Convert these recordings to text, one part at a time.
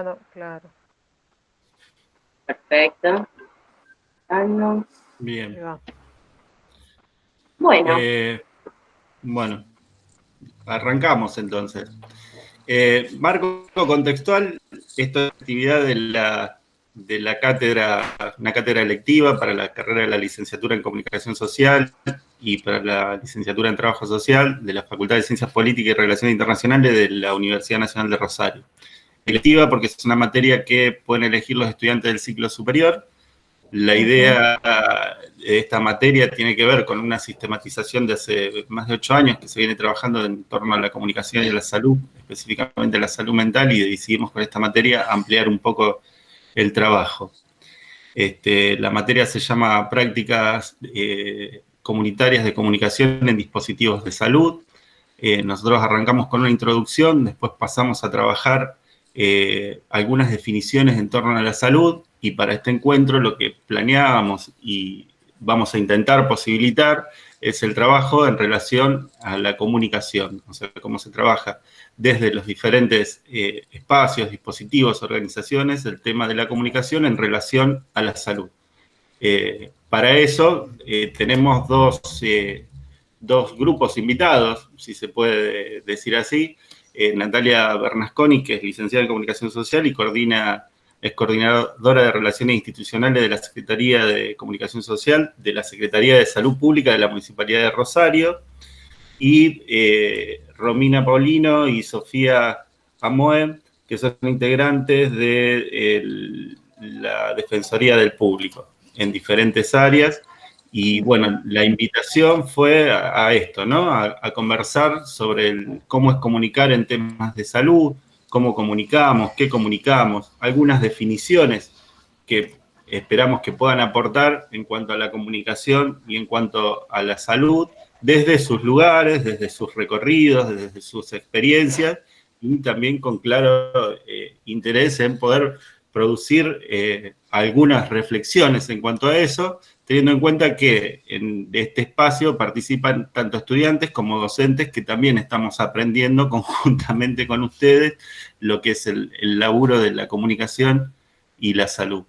no, claro. Perfecto. Bien. Bueno. Bueno, arrancamos entonces. Marco contextual, esta actividad de la cátedra, una cátedra electiva para la carrera de la licenciatura en Comunicación Social y para la licenciatura en Trabajo Social de la Facultad de Ciencias Políticas y Relaciones Internacionales de la Universidad Nacional de Rosario. Electiva porque es una materia que pueden elegir los estudiantes del ciclo superior. La idea de esta materia tiene que ver con una sistematización de hace más de 8 años que se viene trabajando en torno a la comunicación y a la salud, específicamente la salud mental, y decidimos con esta materia ampliar un poco el trabajo. La materia se llama Prácticas Comunitarias de Comunicación en Dispositivos de Salud. Nosotros arrancamos con una introducción, después pasamos a trabajar algunas definiciones en torno a la salud, y para este encuentro lo que planeábamos y vamos a intentar posibilitar es el trabajo en relación a la comunicación, o sea, cómo se trabaja desde los diferentes espacios, dispositivos, organizaciones, el tema de la comunicación en relación a la salud. Para eso tenemos dos grupos invitados, si se puede decir así. Natalia Bernasconi, que es licenciada en Comunicación Social y es coordinadora de Relaciones Institucionales de la Secretaría de Comunicación Social de la Secretaría de Salud Pública de la Municipalidad de Rosario, y Romina Paulino y Sofía Amoe, que son integrantes de la Defensoría del Público en diferentes áreas. Y bueno, la invitación fue a esto, ¿no? A conversar sobre cómo es comunicar en temas de salud, cómo comunicamos, qué comunicamos, algunas definiciones que esperamos que puedan aportar en cuanto a la comunicación y en cuanto a la salud, desde sus lugares, desde sus recorridos, desde sus experiencias, y también con claro interés en poder producir algunas reflexiones en cuanto a eso, teniendo en cuenta que en este espacio participan tanto estudiantes como docentes que también estamos aprendiendo conjuntamente con ustedes lo que es el laburo de la comunicación y la salud.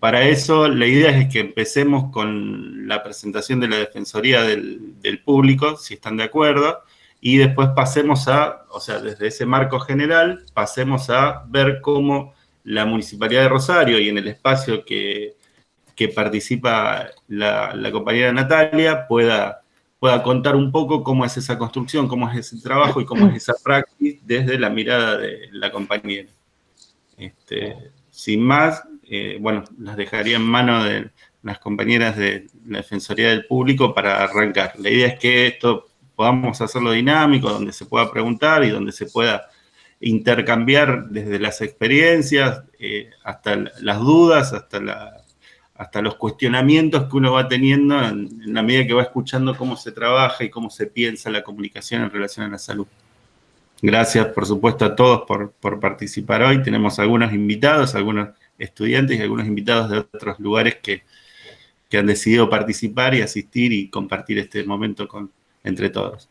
Para eso, la idea es que empecemos con la presentación de la Defensoría del Público, si están de acuerdo, y después pasemos o sea, desde ese marco general, pasemos a ver cómo la Municipalidad de Rosario y en el espacio que participa la compañera Natalia pueda contar un poco cómo es esa construcción, cómo es ese trabajo y cómo es esa práctica desde la mirada de la compañera. Sin más, bueno, las dejaría en manos de las compañeras de la Defensoría del Público para arrancar. La idea es que esto podamos hacerlo dinámico, donde se pueda preguntar y donde se pueda intercambiar desde las experiencias hasta las dudas, hasta los cuestionamientos que uno va teniendo en la medida que va escuchando cómo se trabaja y cómo se piensa la comunicación en relación a la salud. Gracias, por supuesto, a todos por participar hoy. Tenemos algunos invitados, algunos estudiantes y algunos invitados de otros lugares que han decidido participar y asistir y compartir este momento entre todos.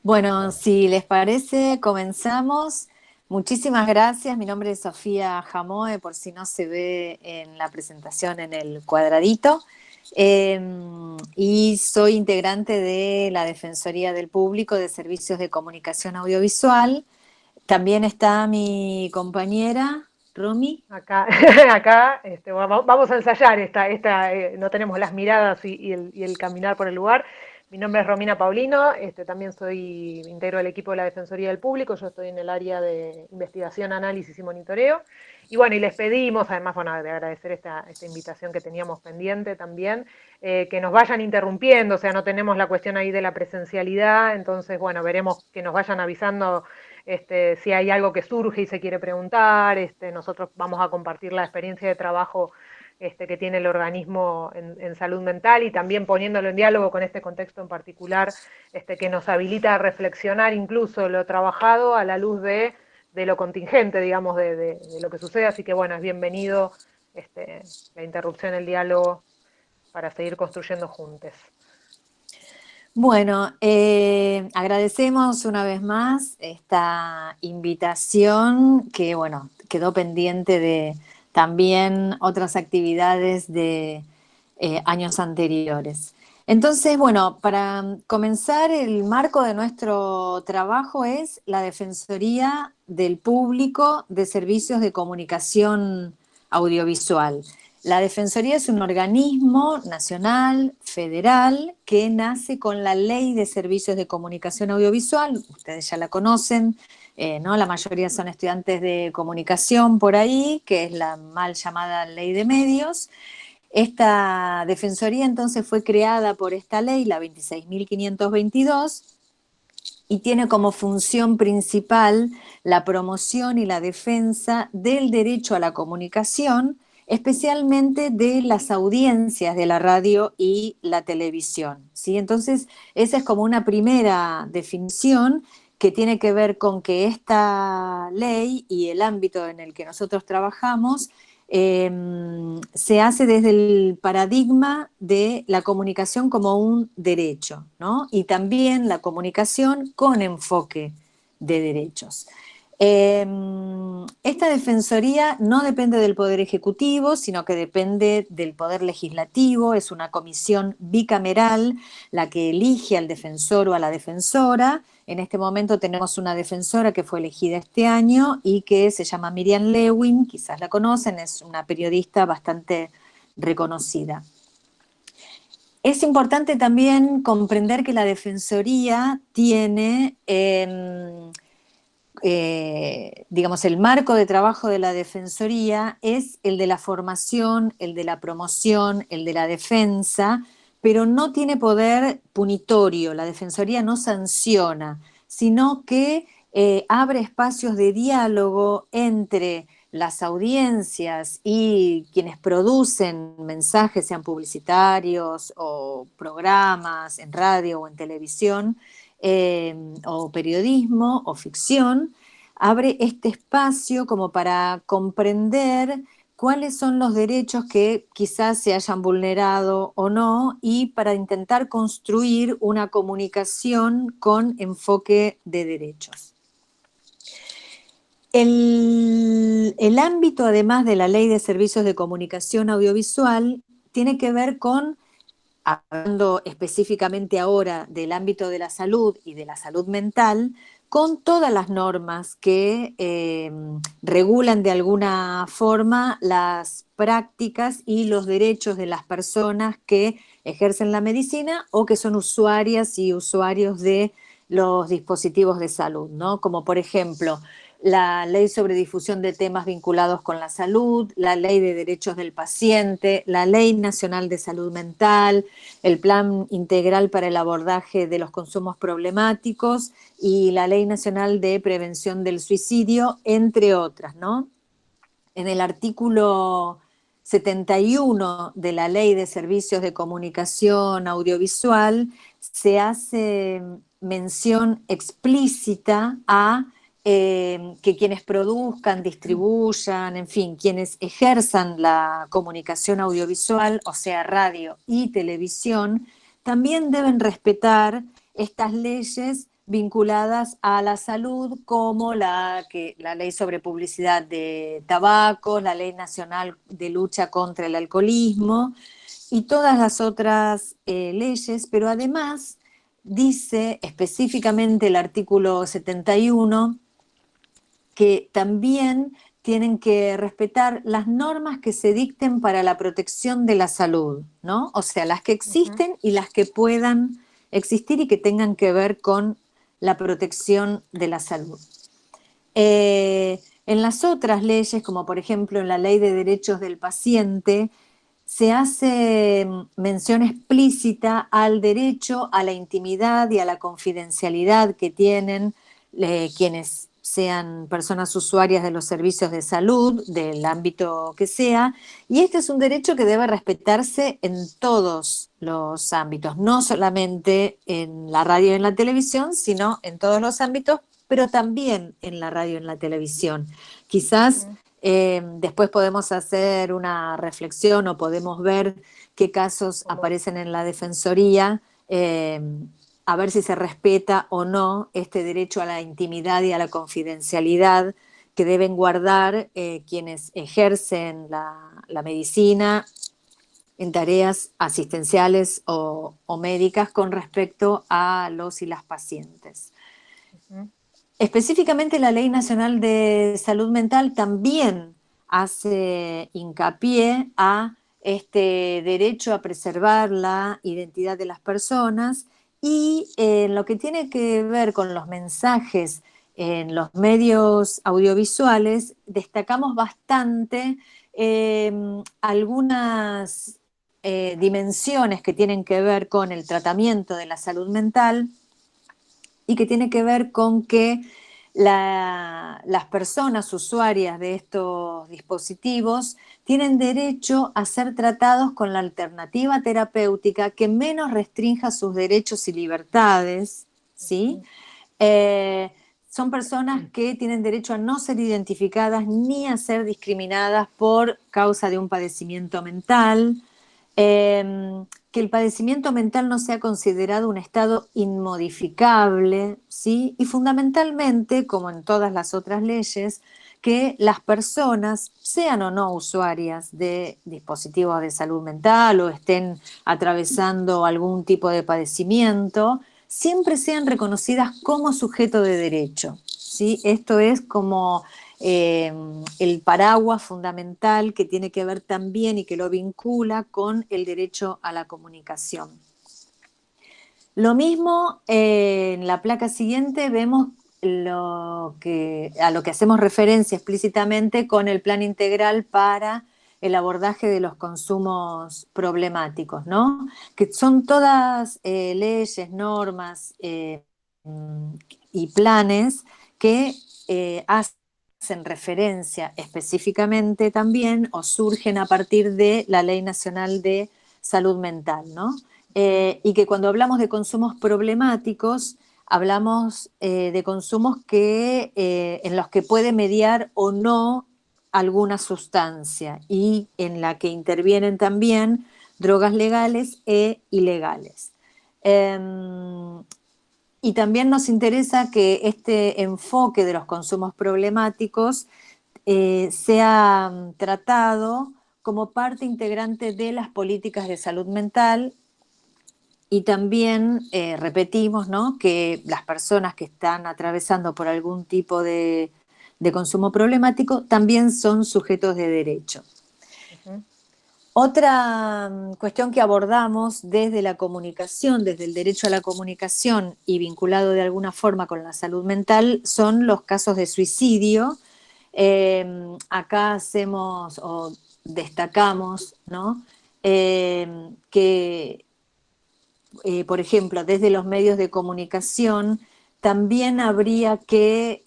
Bueno, si les parece, comenzamos. Muchísimas gracias. Mi nombre es Sofía Jamoe, por si no se ve en la presentación en el cuadradito. Y soy integrante de la Defensoría del Público de Servicios de Comunicación Audiovisual. También está mi compañera, Romy. Acá vamos a ensayar no tenemos las miradas y el caminar por el lugar. Mi nombre es Romina Paulino, también integro el equipo de la Defensoría del Público, yo estoy en el área de investigación, análisis y monitoreo. Y bueno, y les pedimos, además, bueno, de agradecer esta invitación que teníamos pendiente también, que nos vayan interrumpiendo, o sea, no tenemos la cuestión ahí de la presencialidad, entonces, bueno, veremos que nos vayan avisando si hay algo que surge y se quiere preguntar. Nosotros vamos a compartir la experiencia de trabajo que tiene el organismo en salud mental y también poniéndolo en diálogo con este contexto en particular que nos habilita a reflexionar incluso lo trabajado a la luz de lo contingente, digamos, de lo que sucede. Así que bueno, es bienvenido la interrupción, el diálogo para seguir construyendo juntos. Bueno, agradecemos una vez más esta invitación que, bueno, quedó pendiente de también otras actividades de años anteriores. Entonces, bueno, para comenzar, el marco de nuestro trabajo es la Defensoría del Público de Servicios de Comunicación Audiovisual. La Defensoría es un organismo nacional, federal, que nace con la Ley de Servicios de Comunicación Audiovisual. Ustedes ya la conocen, ¿no? La mayoría son estudiantes de comunicación por ahí, que es la mal llamada Ley de Medios. Esta Defensoría entonces fue creada por esta ley, la 26.522, y tiene como función principal la promoción y la defensa del derecho a la comunicación, especialmente de las audiencias de la radio y la televisión, ¿sí? Entonces, esa es como una primera definición que tiene que ver con que esta ley y el ámbito en el que nosotros trabajamos se hace desde el paradigma de la comunicación como un derecho, ¿no? Y también la comunicación con enfoque de derechos. Esta defensoría no depende del Poder Ejecutivo, sino que depende del Poder Legislativo. Es una comisión bicameral la que elige al defensor o a la defensora. En este momento tenemos una defensora que fue elegida este año y que se llama Miriam Lewin, quizás la conocen, es una periodista bastante reconocida. Es importante también comprender que la Defensoría tiene, digamos, el marco de trabajo de la Defensoría es el de la formación, el de la promoción, el de la defensa, pero no tiene poder punitorio. La Defensoría no sanciona, sino que abre espacios de diálogo entre las audiencias y quienes producen mensajes, sean publicitarios o programas en radio o en televisión, o periodismo o ficción, abre este espacio como para comprender cuáles son los derechos que quizás se hayan vulnerado o no y para intentar construir una comunicación con enfoque de derechos. El ámbito, además de la Ley de Servicios de Comunicación Audiovisual, tiene que ver con, hablando específicamente ahora del ámbito de la salud y de la salud mental, con todas las normas que regulan de alguna forma las prácticas y los derechos de las personas que ejercen la medicina o que son usuarias y usuarios de los dispositivos de salud, ¿no? Como por ejemplo la ley sobre difusión de temas vinculados con la salud, la ley de derechos del paciente, la ley nacional de salud mental, el plan integral para el abordaje de los consumos problemáticos y la ley nacional de prevención del suicidio, entre otras, ¿no? En el artículo 71 de la Ley de Servicios de Comunicación Audiovisual se hace mención explícita a que quienes produzcan, distribuyan, en fin, quienes ejerzan la comunicación audiovisual, o sea, radio y televisión, también deben respetar estas leyes vinculadas a la salud, como la ley sobre publicidad de tabaco, la ley nacional de lucha contra el alcoholismo y todas las otras leyes, pero además dice específicamente el artículo 71 que también tienen que respetar las normas que se dicten para la protección de la salud, ¿no? O sea, las que existen y las que puedan existir y que tengan que ver con la protección de la salud. En las otras leyes, como por ejemplo en la Ley de Derechos del Paciente, se hace mención explícita al derecho a la intimidad y a la confidencialidad que tienen quienes sean personas usuarias de los servicios de salud, del ámbito que sea, y este es un derecho que debe respetarse en todos los ámbitos, no solamente en la radio y en la televisión, sino en todos los ámbitos, pero también en la radio y en la televisión. Quizás después podemos hacer una reflexión o podemos ver qué casos aparecen en la Defensoría a ver si se respeta o no este derecho a la intimidad y a la confidencialidad que deben guardar quienes ejercen la medicina en tareas asistenciales o médicas con respecto a los y las pacientes. Ujú. Específicamente la Ley Nacional de Salud Mental también hace hincapié a este derecho a preservar la identidad de las personas y en lo que tiene que ver con los mensajes en los medios audiovisuales, destacamos bastante algunas dimensiones que tienen que ver con el tratamiento de la salud mental y que tiene que ver con que las personas usuarias de estos dispositivos tienen derecho a ser tratados con la alternativa terapéutica que menos restrinja sus derechos y libertades, ¿sí? Son personas que tienen derecho a no ser identificadas ni a ser discriminadas por causa de un padecimiento mental, que el padecimiento mental no sea considerado un estado inmodificable, ¿sí? Y fundamentalmente, como en todas las otras leyes, que las personas, sean o no usuarias de dispositivos de salud mental o estén atravesando algún tipo de padecimiento, siempre sean reconocidas como sujeto de derecho, ¿sí? Esto es como el paraguas fundamental que tiene que ver también y que lo vincula con el derecho a la comunicación. Lo mismo en la placa siguiente vemos a lo que hacemos referencia explícitamente con el plan integral para el abordaje de los consumos problemáticos, ¿no? Que son todas leyes, normas y planes que hacen referencia específicamente también o surgen a partir de la Ley Nacional de Salud Mental, ¿no? Y que cuando hablamos de consumos problemáticos, hablamos de consumos en los que puede mediar o no alguna sustancia y en la que intervienen también drogas legales e ilegales. Y también nos interesa que este enfoque de los consumos problemáticos sea tratado como parte integrante de las políticas de salud mental y también repetimos, ¿no?, que las personas que están atravesando por algún tipo de consumo problemático también son sujetos de derecho. Ujú. Otra cuestión que abordamos desde la comunicación, desde el derecho a la comunicación y vinculado de alguna forma con la salud mental, son los casos de suicidio. Acá hacemos o destacamos, ¿no?, que por ejemplo, desde los medios de comunicación, también habría que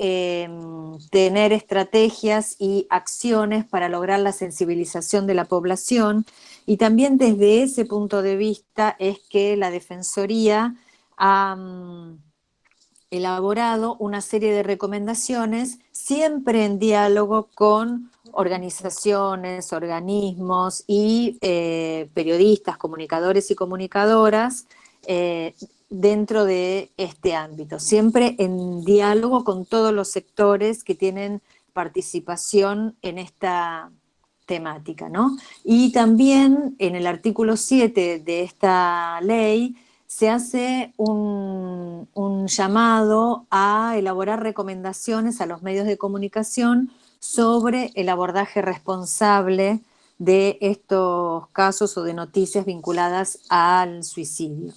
tener estrategias y acciones para lograr la sensibilización de la población. Y también desde ese punto de vista es que la Defensoría ha elaborado una serie de recomendaciones, siempre en diálogo con organizaciones, organismos y periodistas, comunicadores y comunicadoras dentro de este ámbito, siempre en diálogo con todos los sectores que tienen participación en esta temática, ¿no? Y también en el artículo 7 de esta ley se hace un llamado a elaborar recomendaciones a los medios de comunicación sobre el abordaje responsable de estos casos o de noticias vinculadas al suicidio.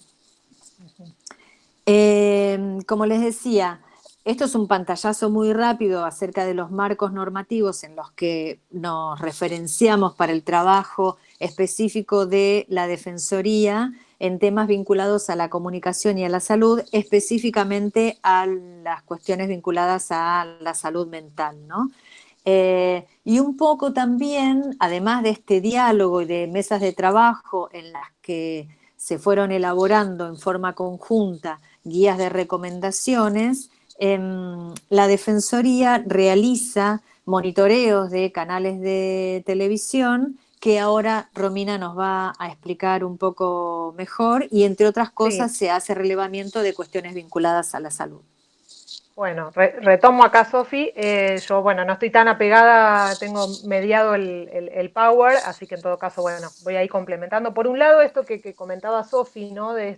Como les decía, esto es un pantallazo muy rápido acerca de los marcos normativos en los que nos referenciamos para el trabajo específico de la Defensoría en temas vinculados a la comunicación y a la salud, específicamente a las cuestiones vinculadas a la salud mental, ¿no? Y un poco también, además de este diálogo y de mesas de trabajo en las que se fueron elaborando en forma conjunta guías de recomendaciones, la Defensoría realiza monitoreos de canales de televisión que ahora Romina nos va a explicar un poco mejor y entre otras cosas Sí. se hace relevamiento de cuestiones vinculadas a la salud. Bueno, retomo acá, Sofi. Yo, bueno, no estoy tan apegada, tengo mediado el Power, así que en todo caso, bueno, voy a ir complementando. Por un lado, esto que comentaba Sofi, ¿no? De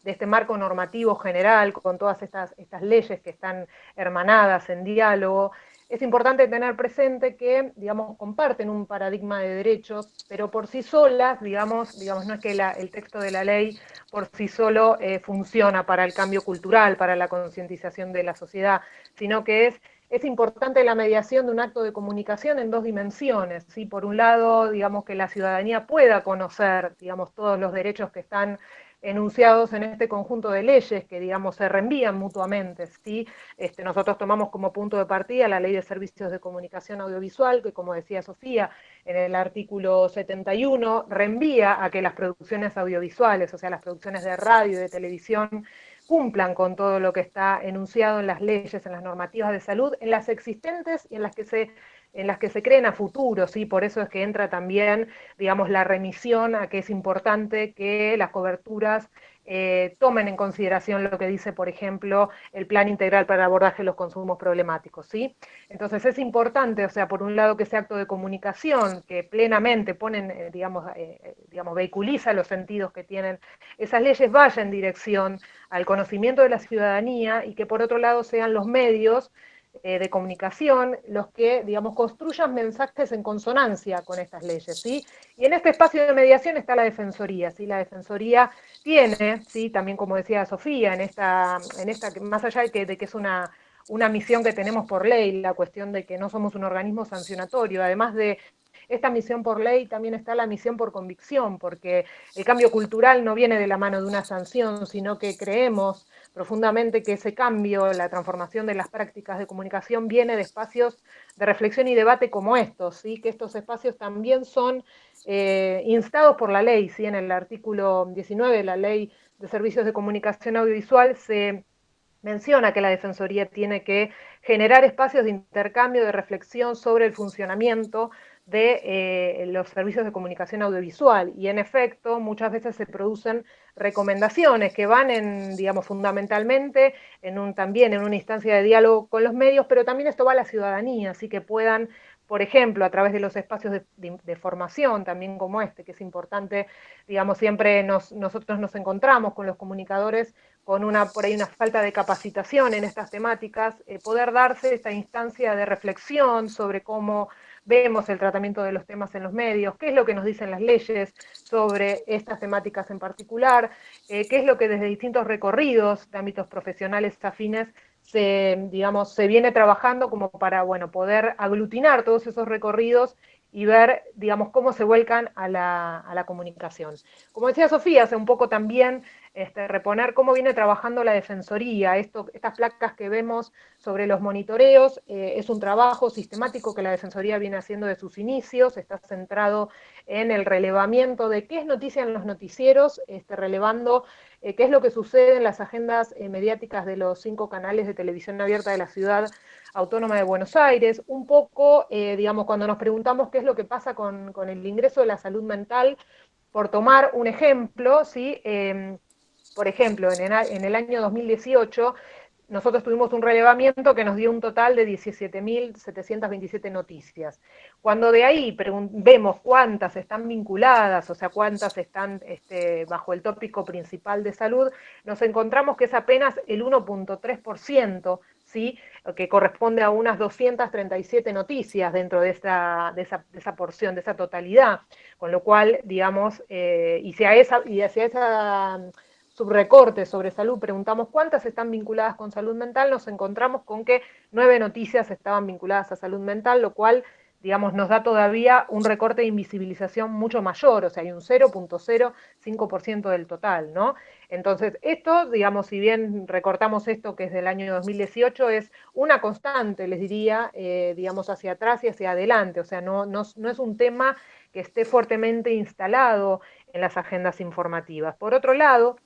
este marco normativo general, con todas estas leyes que están hermanadas en diálogo. Es importante tener presente que, digamos, comparten un paradigma de derechos, pero por sí solas, digamos, no es que el texto de la ley por sí solo funciona para el cambio cultural, para la concientización de la sociedad, sino que es importante la mediación de un acto de comunicación en dos dimensiones, ¿sí? Por un lado, digamos, que la ciudadanía pueda conocer, digamos, todos los derechos que están enunciados en este conjunto de leyes que, digamos, se reenvían mutuamente, ¿sí? Nosotros tomamos como punto de partida la Ley de Servicios de Comunicación Audiovisual, que, como decía Sofía, en el artículo 71 reenvía a que las producciones audiovisuales, o sea, las producciones de radio y de televisión, cumplan con todo lo que está enunciado en las leyes, en las normativas de salud, en las existentes y en las que se creen a futuro, ¿sí? Por eso es que entra también, digamos, la remisión a que es importante que las coberturas tomen en consideración lo que dice, por ejemplo, el Plan Integral para el Abordaje de los Consumos Problemáticos, ¿sí? Entonces es importante, o sea, por un lado que ese acto de comunicación que plenamente ponen, digamos, vehiculiza los sentidos que tienen esas leyes, vaya en dirección al conocimiento de la ciudadanía y que por otro lado sean los medios de comunicación los que, digamos, construyan mensajes en consonancia con estas leyes, ¿sí? Y en este espacio de mediación está la Defensoría, ¿sí? La Defensoría tiene, ¿sí? También como decía Sofía, más allá de que es una misión que tenemos por ley, la cuestión de que no somos un organismo sancionatorio, además de esta misión por ley también está la misión por convicción, porque el cambio cultural no viene de la mano de una sanción, sino que creemos profundamente que ese cambio, la transformación de las prácticas de comunicación viene de espacios de reflexión y debate como estos, ¿sí? Que estos espacios también son instados por la ley, ¿sí? En el artículo 19 de la Ley de Servicios de Comunicación Audiovisual se menciona que la Defensoría tiene que generar espacios de intercambio, de reflexión sobre el funcionamiento de los servicios de comunicación audiovisual. Y en efecto, muchas veces se producen recomendaciones que van digamos, fundamentalmente también en una instancia de diálogo con los medios, pero también esto va a la ciudadanía, así que puedan, por ejemplo, a través de los espacios de formación, también como este, que es importante, digamos, siempre nosotros nos encontramos con los comunicadores con por ahí una falta de capacitación en estas temáticas, poder darse esta instancia de reflexión sobre cómo vemos el tratamiento de los temas en los medios, qué es lo que nos dicen las leyes sobre estas temáticas en particular, qué es lo que desde distintos recorridos de ámbitos profesionales afines se viene trabajando como para, bueno, poder aglutinar todos esos recorridos y ver, digamos, cómo se vuelcan a la comunicación. Como decía Sofía, hace un poco también reponer cómo viene trabajando la Defensoría. Estas placas que vemos sobre los monitoreos es un trabajo sistemático que la Defensoría viene haciendo de sus inicios, está centrado en el relevamiento de qué es noticia en los noticieros, relevando qué es lo que sucede en las agendas mediáticas de los 5 canales de televisión abierta de la ciudad autónoma de Buenos Aires, un poco, digamos, cuando nos preguntamos qué es lo que pasa con el ingreso de la salud mental, por tomar un ejemplo, ¿sí? Por ejemplo, en el año 2018 nosotros tuvimos un relevamiento que nos dio un total de 17.727 noticias. Cuando de ahí vemos cuántas están vinculadas, o sea, cuántas están bajo el tópico principal de salud, nos encontramos que es apenas el 1.3%, ¿sí? Que corresponde a unas 237 noticias dentro de esa porción, de esa totalidad, con lo cual, digamos, y hacia esa subrecorte sobre salud, preguntamos cuántas están vinculadas con salud mental, nos encontramos con que 9 noticias estaban vinculadas a salud mental, lo cual, digamos, nos da todavía un recorte de invisibilización mucho mayor, o sea, hay un 0.05% del total, ¿no? Entonces, esto, digamos, si bien recortamos esto que es del año 2018, es una constante, les diría, digamos, hacia atrás y hacia adelante, o sea, no es un tema que esté fuertemente instalado en las agendas informativas. Por otro lado,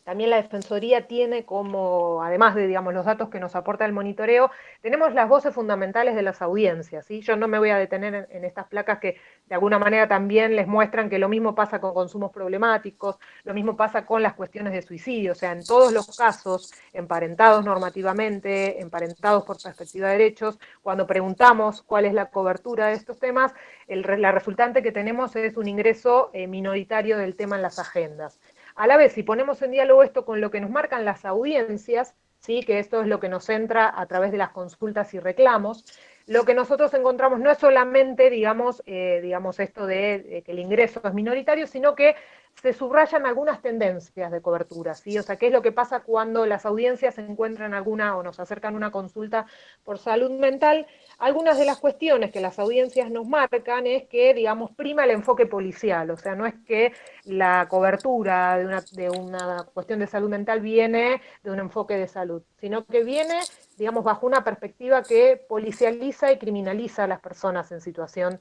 también la Defensoría tiene como, además de, digamos, los datos que nos aporta el monitoreo, tenemos las voces fundamentales de las audiencias, ¿sí? Yo no me voy a detener en estas placas que de alguna manera también les muestran que lo mismo pasa con consumos problemáticos, lo mismo pasa con las cuestiones de suicidio, o sea, en todos los casos, emparentados normativamente, emparentados por perspectiva de derechos, cuando preguntamos cuál es la cobertura de estos temas, la resultante que tenemos es un ingreso minoritario del tema en las agendas. A la vez, si ponemos en diálogo esto con lo que nos marcan las audiencias, ¿sí? Que esto es lo que nos entra a través de las consultas y reclamos, lo que nosotros encontramos no es solamente, digamos esto de que el ingreso es minoritario, sino que se subrayan algunas tendencias de cobertura, ¿sí? O sea, ¿qué es lo que pasa cuando las audiencias encuentran alguna o nos acercan una consulta por salud mental? Algunas de las cuestiones que las audiencias nos marcan es que, digamos, prima el enfoque policial, o sea, no es que la cobertura de una cuestión de salud mental viene de un enfoque de salud, sino que viene, digamos, bajo una perspectiva que policializa y criminaliza a las personas en situación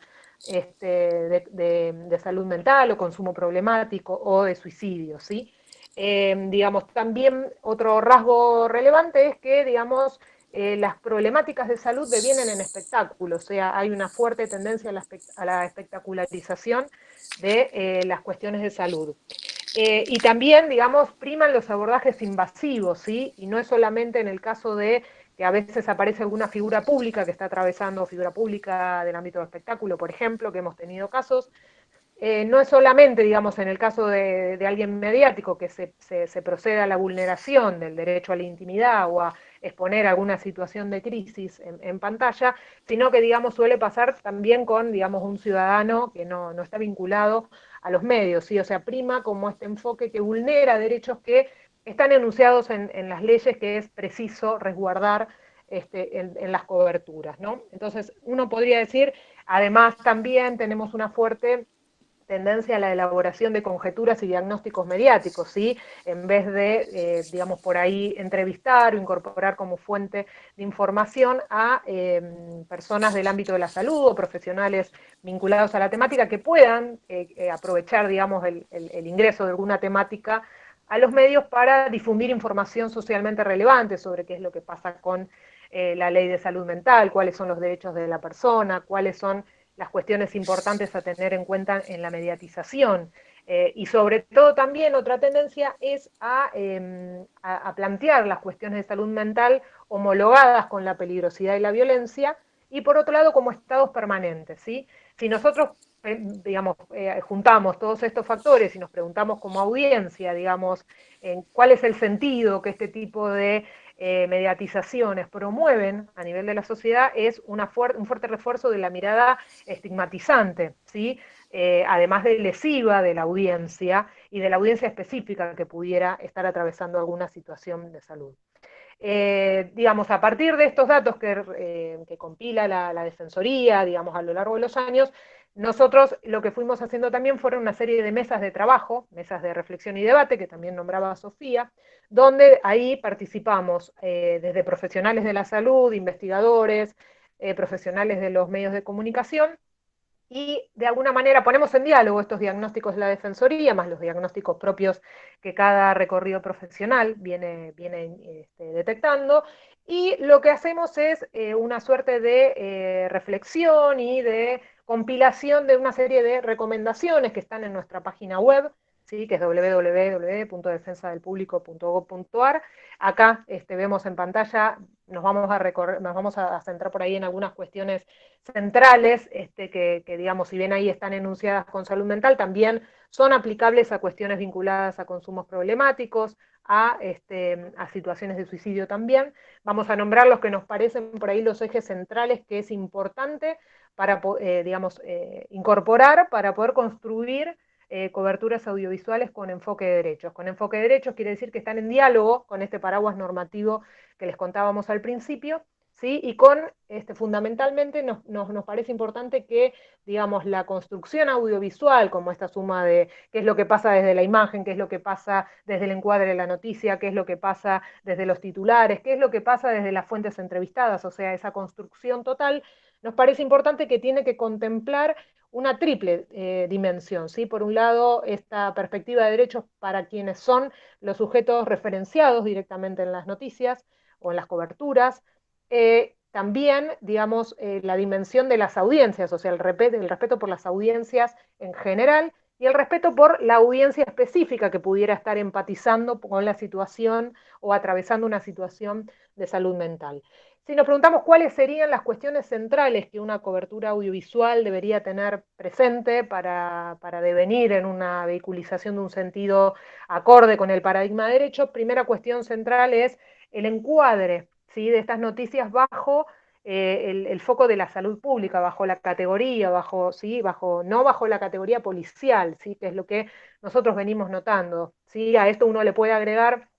de salud mental o consumo problemático o de suicidio, ¿sí? Digamos, también otro rasgo relevante es que, digamos, las problemáticas de salud devienen en espectáculo, o sea, hay una fuerte tendencia a la espectacularización de las cuestiones de salud. Y también, digamos, priman los abordajes invasivos, ¿sí? Y no es solamente en el caso de que a veces aparece alguna figura pública que está atravesando, figura pública del ámbito del espectáculo, por ejemplo, que hemos tenido casos, no es solamente, digamos, en el caso de alguien mediático que se procede a la vulneración del derecho a la intimidad o a exponer alguna situación de crisis en pantalla, sino que, digamos, suele pasar también con, digamos, un ciudadano que no está vinculado a los medios, ¿sí? O sea, prima como este enfoque que vulnera derechos que están enunciados en las leyes que es preciso resguardar en las coberturas, ¿no? Entonces, uno podría decir, además también tenemos una fuerte tendencia a la elaboración de conjeturas y diagnósticos mediáticos, ¿sí? En vez de, digamos, por ahí entrevistar o incorporar como fuente de información a personas del ámbito de la salud o profesionales vinculados a la temática que puedan aprovechar, digamos, el ingreso de alguna temática a los medios para difundir información socialmente relevante sobre qué es lo que pasa con la ley de salud mental, cuáles son los derechos de la persona, cuáles son las cuestiones importantes a tener en cuenta en la mediatización. Y sobre todo también otra tendencia es a plantear las cuestiones de salud mental homologadas con la peligrosidad y la violencia, y por otro lado como estados permanentes, ¿sí? Si nosotros digamos, juntamos todos estos factores y nos preguntamos como audiencia, digamos, cuál es el sentido que este tipo de mediatizaciones promueven a nivel de la sociedad, es un fuerte refuerzo de la mirada estigmatizante, ¿sí? Además de lesiva de la audiencia y de la audiencia específica que pudiera estar atravesando alguna situación de salud. Digamos, a partir de estos datos que compila la Defensoría, digamos, a lo largo de los años, nosotros lo que fuimos haciendo también fueron una serie de mesas de trabajo, mesas de reflexión y debate, que también nombraba Sofía, donde ahí participamos desde profesionales de la salud, investigadores, profesionales de los medios de comunicación, y de alguna manera ponemos en diálogo estos diagnósticos de la Defensoría, más los diagnósticos propios que cada recorrido profesional viene detectando, y lo que hacemos es una suerte de reflexión y de compilación de una serie de recomendaciones que están en nuestra página web, ¿sí? Que es www.defensadelpublico.gov.ar. Acá vemos en pantalla, nos vamos a centrar por ahí en algunas cuestiones centrales, digamos, si bien ahí están enunciadas con salud mental, también son aplicables a cuestiones vinculadas a consumos problemáticos, a situaciones de suicidio también. Vamos a nombrar los que nos parecen por ahí los ejes centrales que es importante para, digamos, incorporar para poder construir coberturas audiovisuales con enfoque de derechos. Con enfoque de derechos quiere decir que están en diálogo con este paraguas normativo que les contábamos al principio, ¿sí? Y fundamentalmente nos parece importante que, digamos, la construcción audiovisual, como esta suma de qué es lo que pasa desde la imagen, qué es lo que pasa desde el encuadre de la noticia, qué es lo que pasa desde los titulares, qué es lo que pasa desde las fuentes entrevistadas, o sea, esa construcción total, nos parece importante que tiene que contemplar una triple dimensión, ¿sí? Por un lado, esta perspectiva de derechos para quienes son los sujetos referenciados directamente en las noticias o en las coberturas. También, digamos, la dimensión de las audiencias, o sea, el respeto por las audiencias en general y el respeto por la audiencia específica que pudiera estar empatizando con la situación o atravesando una situación de salud mental. Si nos preguntamos cuáles serían las cuestiones centrales que una cobertura audiovisual debería tener presente para devenir en una vehiculización de un sentido acorde con el paradigma de derecho, primera cuestión central es el encuadre, ¿sí?, de estas noticias bajo el foco de la salud pública, bajo la categoría, ¿sí?, no bajo la categoría policial, ¿sí?, que es lo que nosotros venimos notando, ¿sí? A esto uno le puede agregar,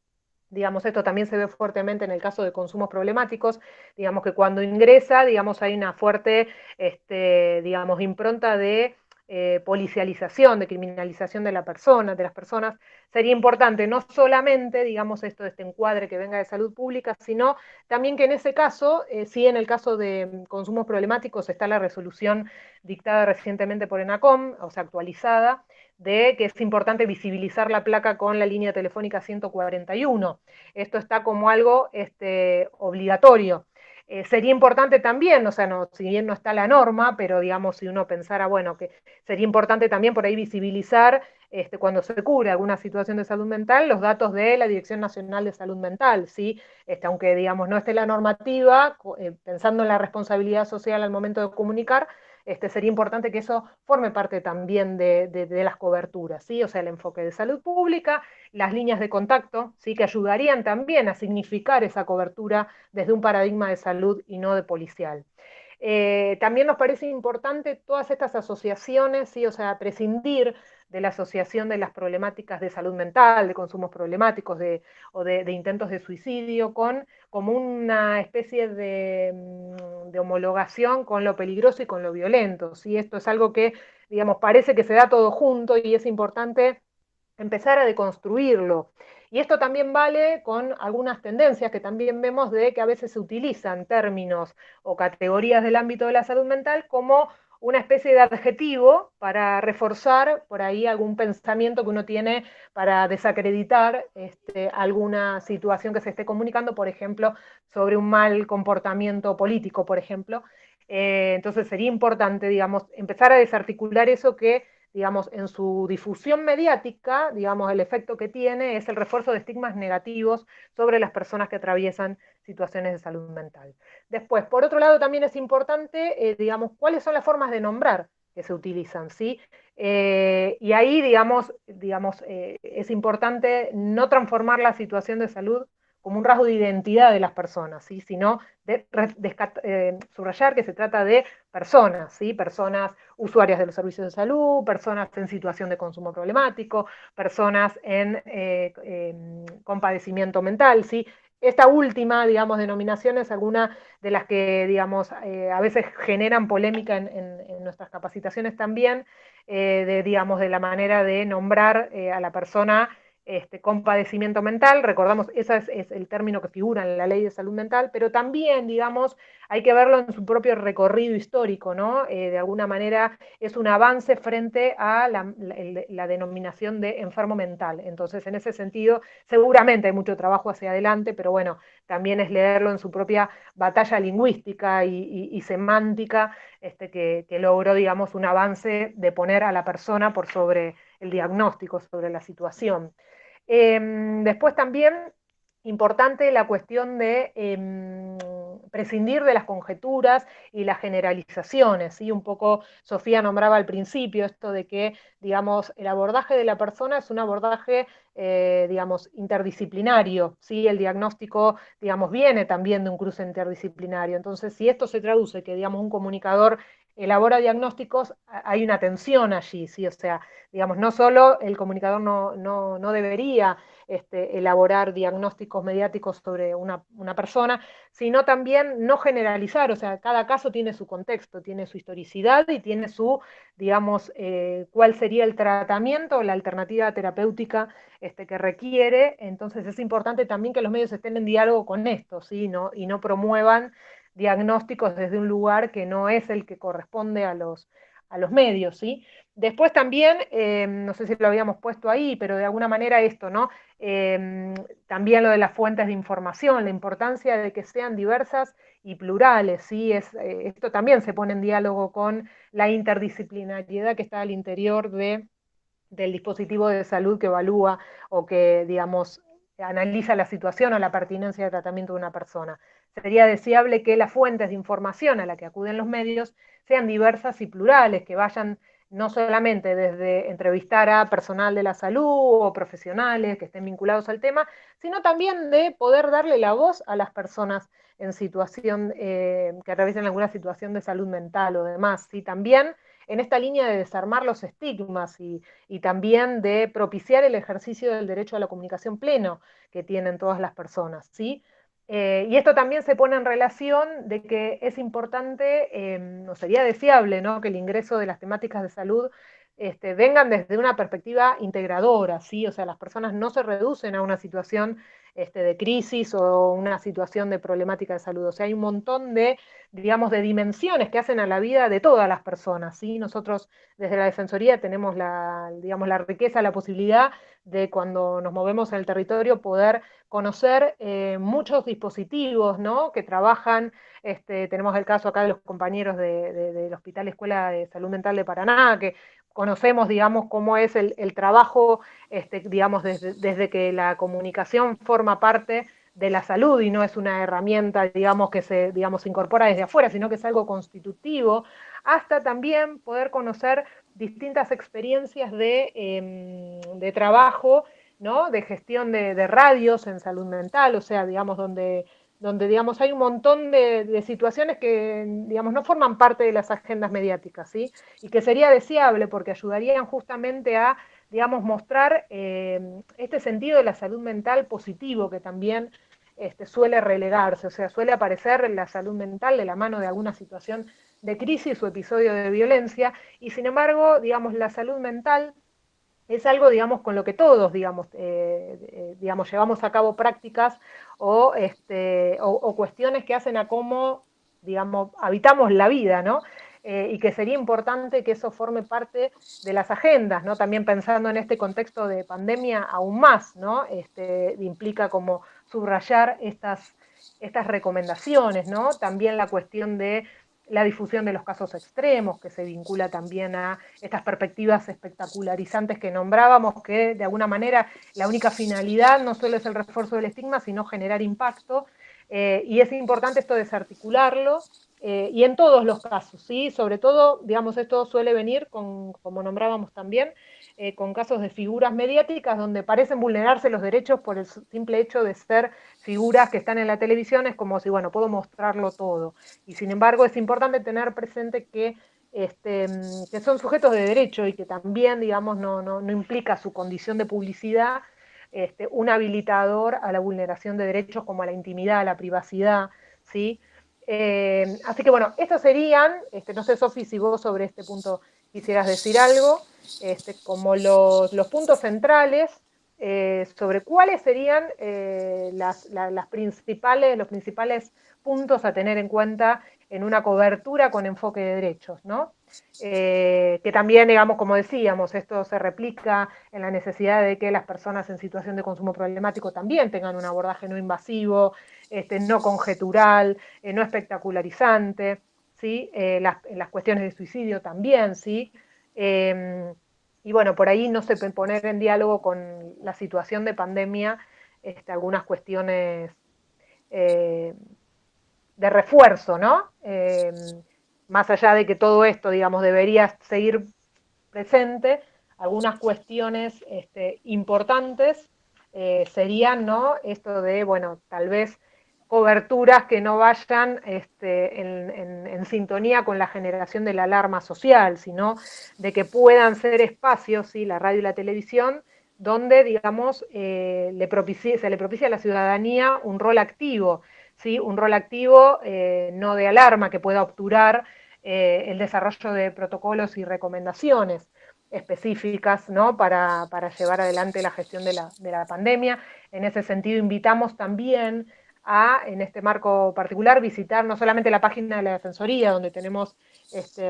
digamos, esto también se ve fuertemente en el caso de consumos problemáticos, digamos que cuando ingresa, digamos, hay una fuerte, digamos, impronta de policialización, de criminalización de la persona, de las personas. Sería importante no solamente, digamos, este encuadre que venga de salud pública, sino también que en ese caso, sí, en el caso de consumos problemáticos está la resolución dictada recientemente por ENACOM, o sea, actualizada, de que es importante visibilizar la placa con la línea telefónica 141. Esto está como algo obligatorio. Sería importante también, o sea, no, si bien no está la norma, pero digamos, si uno pensara, bueno, que sería importante también por ahí visibilizar cuando se cubre alguna situación de salud mental, los datos de la Dirección Nacional de Salud Mental, ¿sí? Aunque, digamos, no esté la normativa, pensando en la responsabilidad social al momento de comunicar, sería importante que eso forme parte también de las coberturas, ¿sí? O sea, el enfoque de salud pública, las líneas de contacto, ¿sí?, que ayudarían también a significar esa cobertura desde un paradigma de salud y no de policial. También nos parece importante todas estas asociaciones, ¿sí? O sea, prescindir de la asociación de las problemáticas de salud mental, de consumos problemáticos o de intentos de suicidio, como una especie de homologación con lo peligroso y con lo violento, ¿sí? Esto es algo que, digamos, parece que se da todo junto y es importante empezar a deconstruirlo. Y esto también vale con algunas tendencias que también vemos de que a veces se utilizan términos o categorías del ámbito de la salud mental como una especie de adjetivo para reforzar por ahí algún pensamiento que uno tiene para desacreditar alguna situación que se esté comunicando, por ejemplo, sobre un mal comportamiento político, por ejemplo. Entonces sería importante, digamos, empezar a desarticular eso que, digamos, en su difusión mediática, digamos, el efecto que tiene es el refuerzo de estigmas negativos sobre las personas que atraviesan situaciones de salud mental. Después, por otro lado, también es importante, digamos, cuáles son las formas de nombrar que se utilizan, ¿sí? Y ahí, digamos es importante no transformar la situación de salud como un rasgo de identidad de las personas, ¿sí?, sino subrayar que se trata de personas, ¿sí?, personas usuarias de los servicios de salud, personas en situación de consumo problemático, personas con padecimiento mental, ¿sí? Esta última, digamos, denominación es alguna de las que, digamos, a veces generan polémica en nuestras capacitaciones también, digamos, de la manera de nombrar a la persona con padecimiento mental. Recordamos, ese es el término que figura en la ley de salud mental, pero también, digamos, hay que verlo en su propio recorrido histórico, ¿no? De alguna manera es un avance frente a la denominación de enfermo mental. Entonces, en ese sentido, seguramente hay mucho trabajo hacia adelante, pero bueno, también es leerlo en su propia batalla lingüística y semántica, que logró, digamos, un avance de poner a la persona por sobre el diagnóstico, sobre la situación. Después también importante la cuestión de prescindir de las conjeturas y las generalizaciones, ¿sí? Un poco Sofía nombraba al principio esto de que, digamos, el abordaje de la persona es un abordaje, digamos, interdisciplinario, ¿sí? El diagnóstico, digamos, viene también de un cruce interdisciplinario. Entonces, si esto se traduce que, digamos, un comunicador elabora diagnósticos, hay una tensión allí, ¿sí? O sea, digamos, no solo el comunicador no debería elaborar diagnósticos mediáticos sobre una persona, sino también no generalizar, o sea, cada caso tiene su contexto, tiene su historicidad y tiene su, digamos, cuál sería el tratamiento o la alternativa terapéutica que requiere. Entonces es importante también que los medios estén en diálogo con esto, ¿sí? Y no promuevan diagnósticos desde un lugar que no es el que corresponde a los a los medios, ¿sí? Después también, no sé si lo habíamos puesto ahí, pero de alguna manera esto, ¿no? También lo de las fuentes de información, la importancia de que sean diversas y plurales, ¿sí? Esto también se pone en diálogo con la interdisciplinariedad que está al interior del dispositivo de salud que evalúa o que, digamos, analiza la situación o la pertinencia de tratamiento de una persona. Sería deseable que las fuentes de información a las que acuden los medios sean diversas y plurales, que vayan no solamente desde entrevistar a personal de la salud o profesionales que estén vinculados al tema, sino también de poder darle la voz a las personas en situación, que atraviesan alguna situación de salud mental o demás, ¿sí? También en esta línea de desarmar los estigmas y también de propiciar el ejercicio del derecho a la comunicación pleno que tienen todas las personas, ¿sí? Y esto también se pone en relación de que es importante, o sería deseable, ¿no? Que el ingreso de las temáticas de salud vengan desde una perspectiva integradora, ¿sí? O sea, las personas no se reducen a una situación de crisis o una situación de problemática de salud. O sea, hay un montón de, digamos, de dimensiones que hacen a la vida de todas las personas, ¿sí? Nosotros desde la Defensoría tenemos digamos, la riqueza, la posibilidad de cuando nos movemos en el territorio poder conocer muchos dispositivos, ¿no? Que trabajan, tenemos el caso acá de los compañeros del Hospital Escuela de Salud Mental de Paraná, que conocemos, digamos, cómo es el trabajo, digamos, desde que la comunicación forma parte de la salud y no es una herramienta, digamos, que se, digamos, incorpora desde afuera, sino que es algo constitutivo, hasta también poder conocer distintas experiencias de trabajo, ¿no? De gestión de radios en salud mental, o sea, digamos, donde digamos, hay un montón de situaciones que, digamos, no forman parte de las agendas mediáticas, ¿sí? Y que sería deseable porque ayudarían justamente a, digamos, mostrar este sentido de la salud mental positivo que también suele relegarse, o sea, suele aparecer la salud mental de la mano de alguna situación de crisis o episodio de violencia, y sin embargo, digamos, la salud mental es algo, digamos, con lo que todos, digamos, llevamos a cabo prácticas o cuestiones que hacen a cómo, digamos, habitamos la vida, ¿no? Y que sería importante que eso forme parte de las agendas, ¿no? También pensando en este contexto de pandemia aún más, ¿no? Implica como subrayar estas recomendaciones, ¿no? También la cuestión de la difusión de los casos extremos, que se vincula también a estas perspectivas espectacularizantes que nombrábamos, que de alguna manera la única finalidad no solo es el refuerzo del estigma, sino generar impacto, y es importante esto desarticularlo, y en todos los casos, ¿sí? Sobre todo, digamos, esto suele venir con, como nombrábamos también, con casos de figuras mediáticas donde parecen vulnerarse los derechos por el simple hecho de ser figuras que están en la televisión, es como si, bueno, puedo mostrarlo todo. Y sin embargo es importante tener presente que son sujetos de derecho y que también, digamos, no implica su condición de publicidad un habilitador a la vulneración de derechos como a la intimidad, a la privacidad, ¿sí? Así que bueno, estos serían, no sé, Sofi, si vos sobre este punto quisieras decir algo, como los puntos centrales sobre cuáles serían los principales puntos a tener en cuenta en una cobertura con enfoque de derechos, ¿no? Que también, digamos, como decíamos, esto se replica en la necesidad de que las personas en situación de consumo problemático también tengan un abordaje no invasivo, no conjetural, no espectacularizante, ¿sí? Las cuestiones de suicidio también, ¿sí? Y bueno, por ahí no se puede poner en diálogo con la situación de pandemia algunas cuestiones eh, de refuerzo, ¿no? Más allá de que todo esto, digamos, debería seguir presente, algunas cuestiones importantes serían, ¿no? Esto de, bueno, tal vez coberturas que no vayan en sintonía con la generación de la alarma social, sino de que puedan ser espacios, ¿sí? La radio y la televisión, donde, digamos, se le propicia a la ciudadanía un rol activo, ¿sí? Un rol activo no de alarma que pueda obturar el desarrollo de protocolos y recomendaciones específicas, ¿no? para llevar adelante la gestión de la pandemia. En ese sentido, invitamos también en este marco particular, visitar no solamente la página de la Defensoría, donde tenemos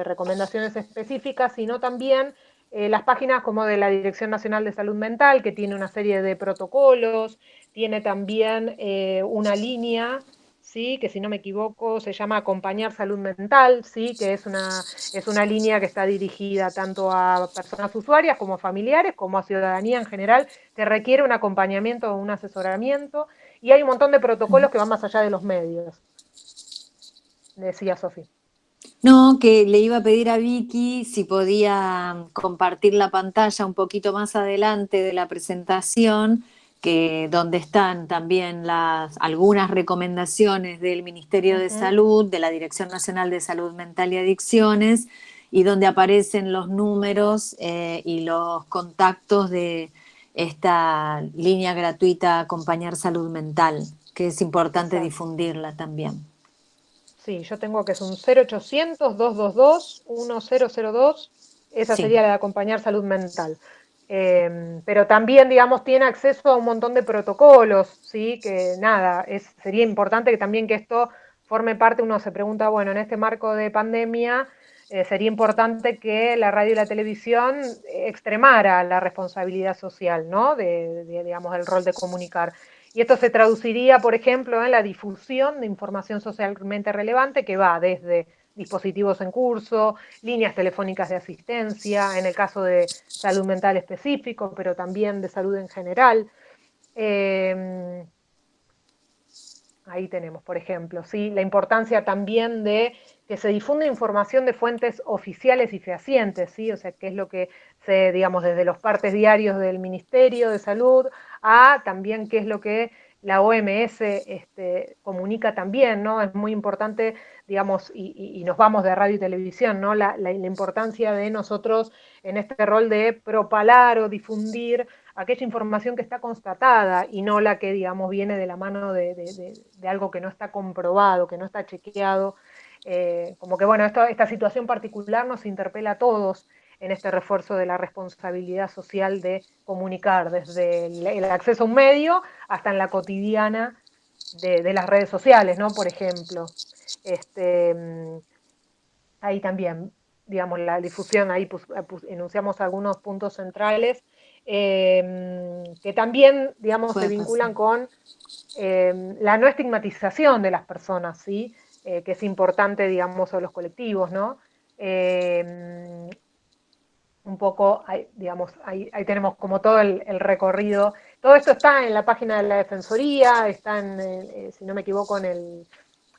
recomendaciones específicas, sino también las páginas como de la Dirección Nacional de Salud Mental, que tiene una serie de protocolos, tiene también una línea, ¿sí? Que si no me equivoco se llama Acompañar Salud Mental, ¿sí? Que es una línea que está dirigida tanto a personas usuarias como a familiares, como a ciudadanía en general, que requiere un acompañamiento o un asesoramiento, y hay un montón de protocolos que van más allá de los medios, decía Sofía. No, que le iba a pedir a Vicky si podía compartir la pantalla un poquito más adelante de la presentación, que donde están también algunas recomendaciones del Ministerio de Salud, de la Dirección Nacional de Salud Mental y Adicciones, y donde aparecen los números y los contactos de esta línea gratuita Acompañar Salud Mental, que es importante difundirla también. Sí, yo tengo que es un 0800-222-1002, esa sería la de Acompañar Salud Mental. Pero también, digamos, tiene acceso a un montón de protocolos, ¿sí? Que nada, sería importante que también que esto forme parte, uno se pregunta, bueno, en este marco de pandemia, sería importante que la radio y la televisión extremara la responsabilidad social, ¿no? Digamos, el rol de comunicar. Y esto se traduciría, por ejemplo, en la difusión de información socialmente relevante que va desde dispositivos en curso, líneas telefónicas de asistencia, en el caso de salud mental específico, pero también de salud en general. Ahí tenemos, por ejemplo, ¿sí? La importancia también de que se difunda información de fuentes oficiales y fehacientes, ¿sí? O sea, qué es lo que se, digamos, desde los partes diarios del Ministerio de Salud a también qué es lo que la OMS comunica también, ¿no? Es muy importante, digamos, y nos vamos de radio y televisión, ¿no? La importancia de nosotros en este rol de propalar o difundir aquella información que está constatada y no la que, digamos, viene de la mano de algo que no está comprobado, que no está chequeado. Como que, bueno, esta situación particular nos interpela a todos en este refuerzo de la responsabilidad social de comunicar, desde el acceso a un medio hasta en la cotidiana de las redes sociales, ¿no? Por ejemplo. Ahí también, digamos, la difusión, ahí enunciamos algunos puntos centrales que también, digamos, se vinculan con la no estigmatización de las personas, ¿sí? Que es importante, digamos, o los colectivos, ¿no? Un poco, digamos, ahí tenemos como todo el recorrido. Todo esto está en la página de la Defensoría, está si no me equivoco, en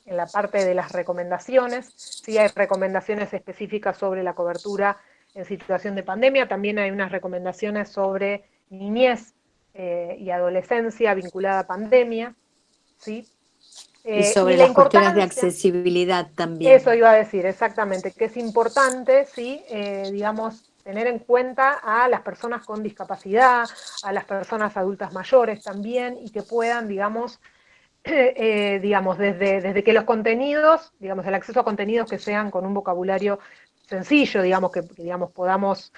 la parte de las recomendaciones. Sí hay recomendaciones específicas sobre la cobertura en situación de pandemia, también hay unas recomendaciones sobre niñez y adolescencia vinculada a pandemia, ¿sí? Y sobre las cuestiones de accesibilidad también. Eso iba a decir, exactamente, que es importante, ¿sí? Digamos, tener en cuenta a las personas con discapacidad, a las personas adultas mayores también, y que puedan, digamos, digamos, desde que los contenidos, digamos, el acceso a contenidos que sean con un vocabulario sencillo, digamos, que digamos, podamos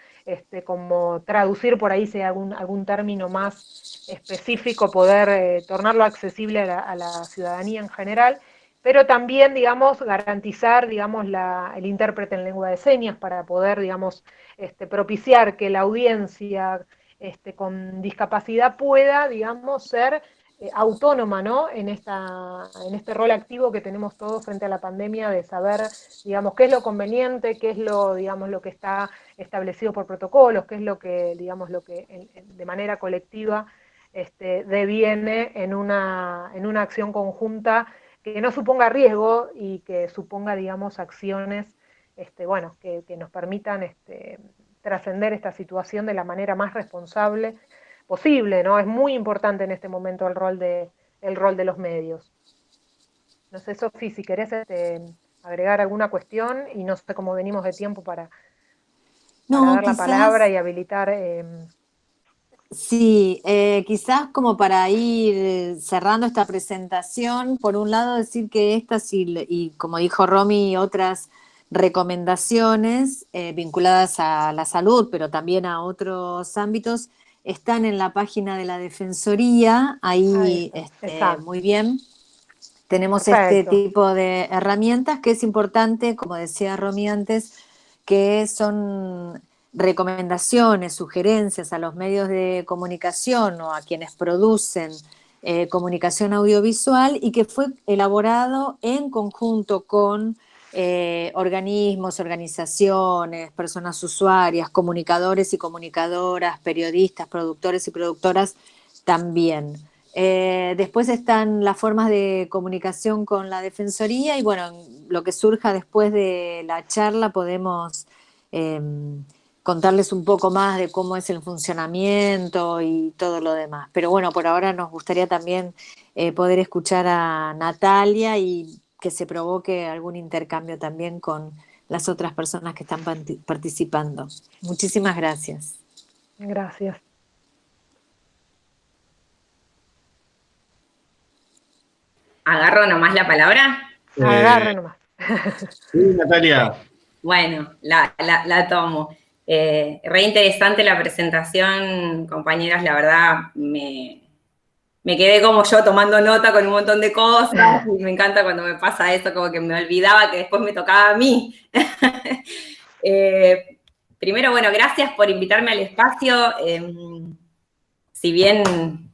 como traducir por ahí si hay algún término más específico, poder tornarlo accesible a la ciudadanía en general, pero también, digamos, garantizar, digamos, el intérprete en lengua de señas para poder, digamos, propiciar que la audiencia con discapacidad pueda, digamos, ser autónoma, ¿no? En este rol activo que tenemos todos frente a la pandemia de saber, digamos, qué es lo conveniente, qué es lo, digamos, lo que está establecido por protocolos, qué es lo que, digamos, lo que de manera colectiva deviene en una acción conjunta que no suponga riesgo y que suponga, digamos, acciones, bueno, que nos permitan trascender esta situación de la manera más responsable posible, ¿no? Es muy importante en este momento el rol de los medios. No sé, Sofi, si querés agregar alguna cuestión, y no sé cómo venimos de tiempo para dar la palabra y habilitar. Sí, quizás como para ir cerrando esta presentación, por un lado decir que estas y como dijo Romy, otras recomendaciones vinculadas a la salud, pero también a otros ámbitos, están en la página de la Defensoría, ahí muy bien. Tenemos este Perfecto. tipo de herramientas que es importante, como decía Romy antes, que son recomendaciones, sugerencias a los medios de comunicación o a quienes producen comunicación audiovisual y que fue elaborado en conjunto con organismos, organizaciones, personas usuarias, comunicadores y comunicadoras, periodistas, productores y productoras también. Después están las formas de comunicación con la Defensoría y bueno, lo que surja después de la charla podemos eh, contarles un poco más de cómo es el funcionamiento y todo lo demás. Pero bueno, por ahora nos gustaría también poder escuchar a Natalia y que se provoque algún intercambio también con las otras personas que están participando. Muchísimas gracias. Gracias. ¿Agarro nomás la palabra? Agarre nomás. Sí, Natalia. Bueno, la tomo. Re interesante la presentación, compañeras, la verdad me quedé como yo tomando nota con un montón de cosas y me encanta cuando me pasa eso, como que me olvidaba que después me tocaba a mí. Primero, bueno, gracias por invitarme al espacio. Si bien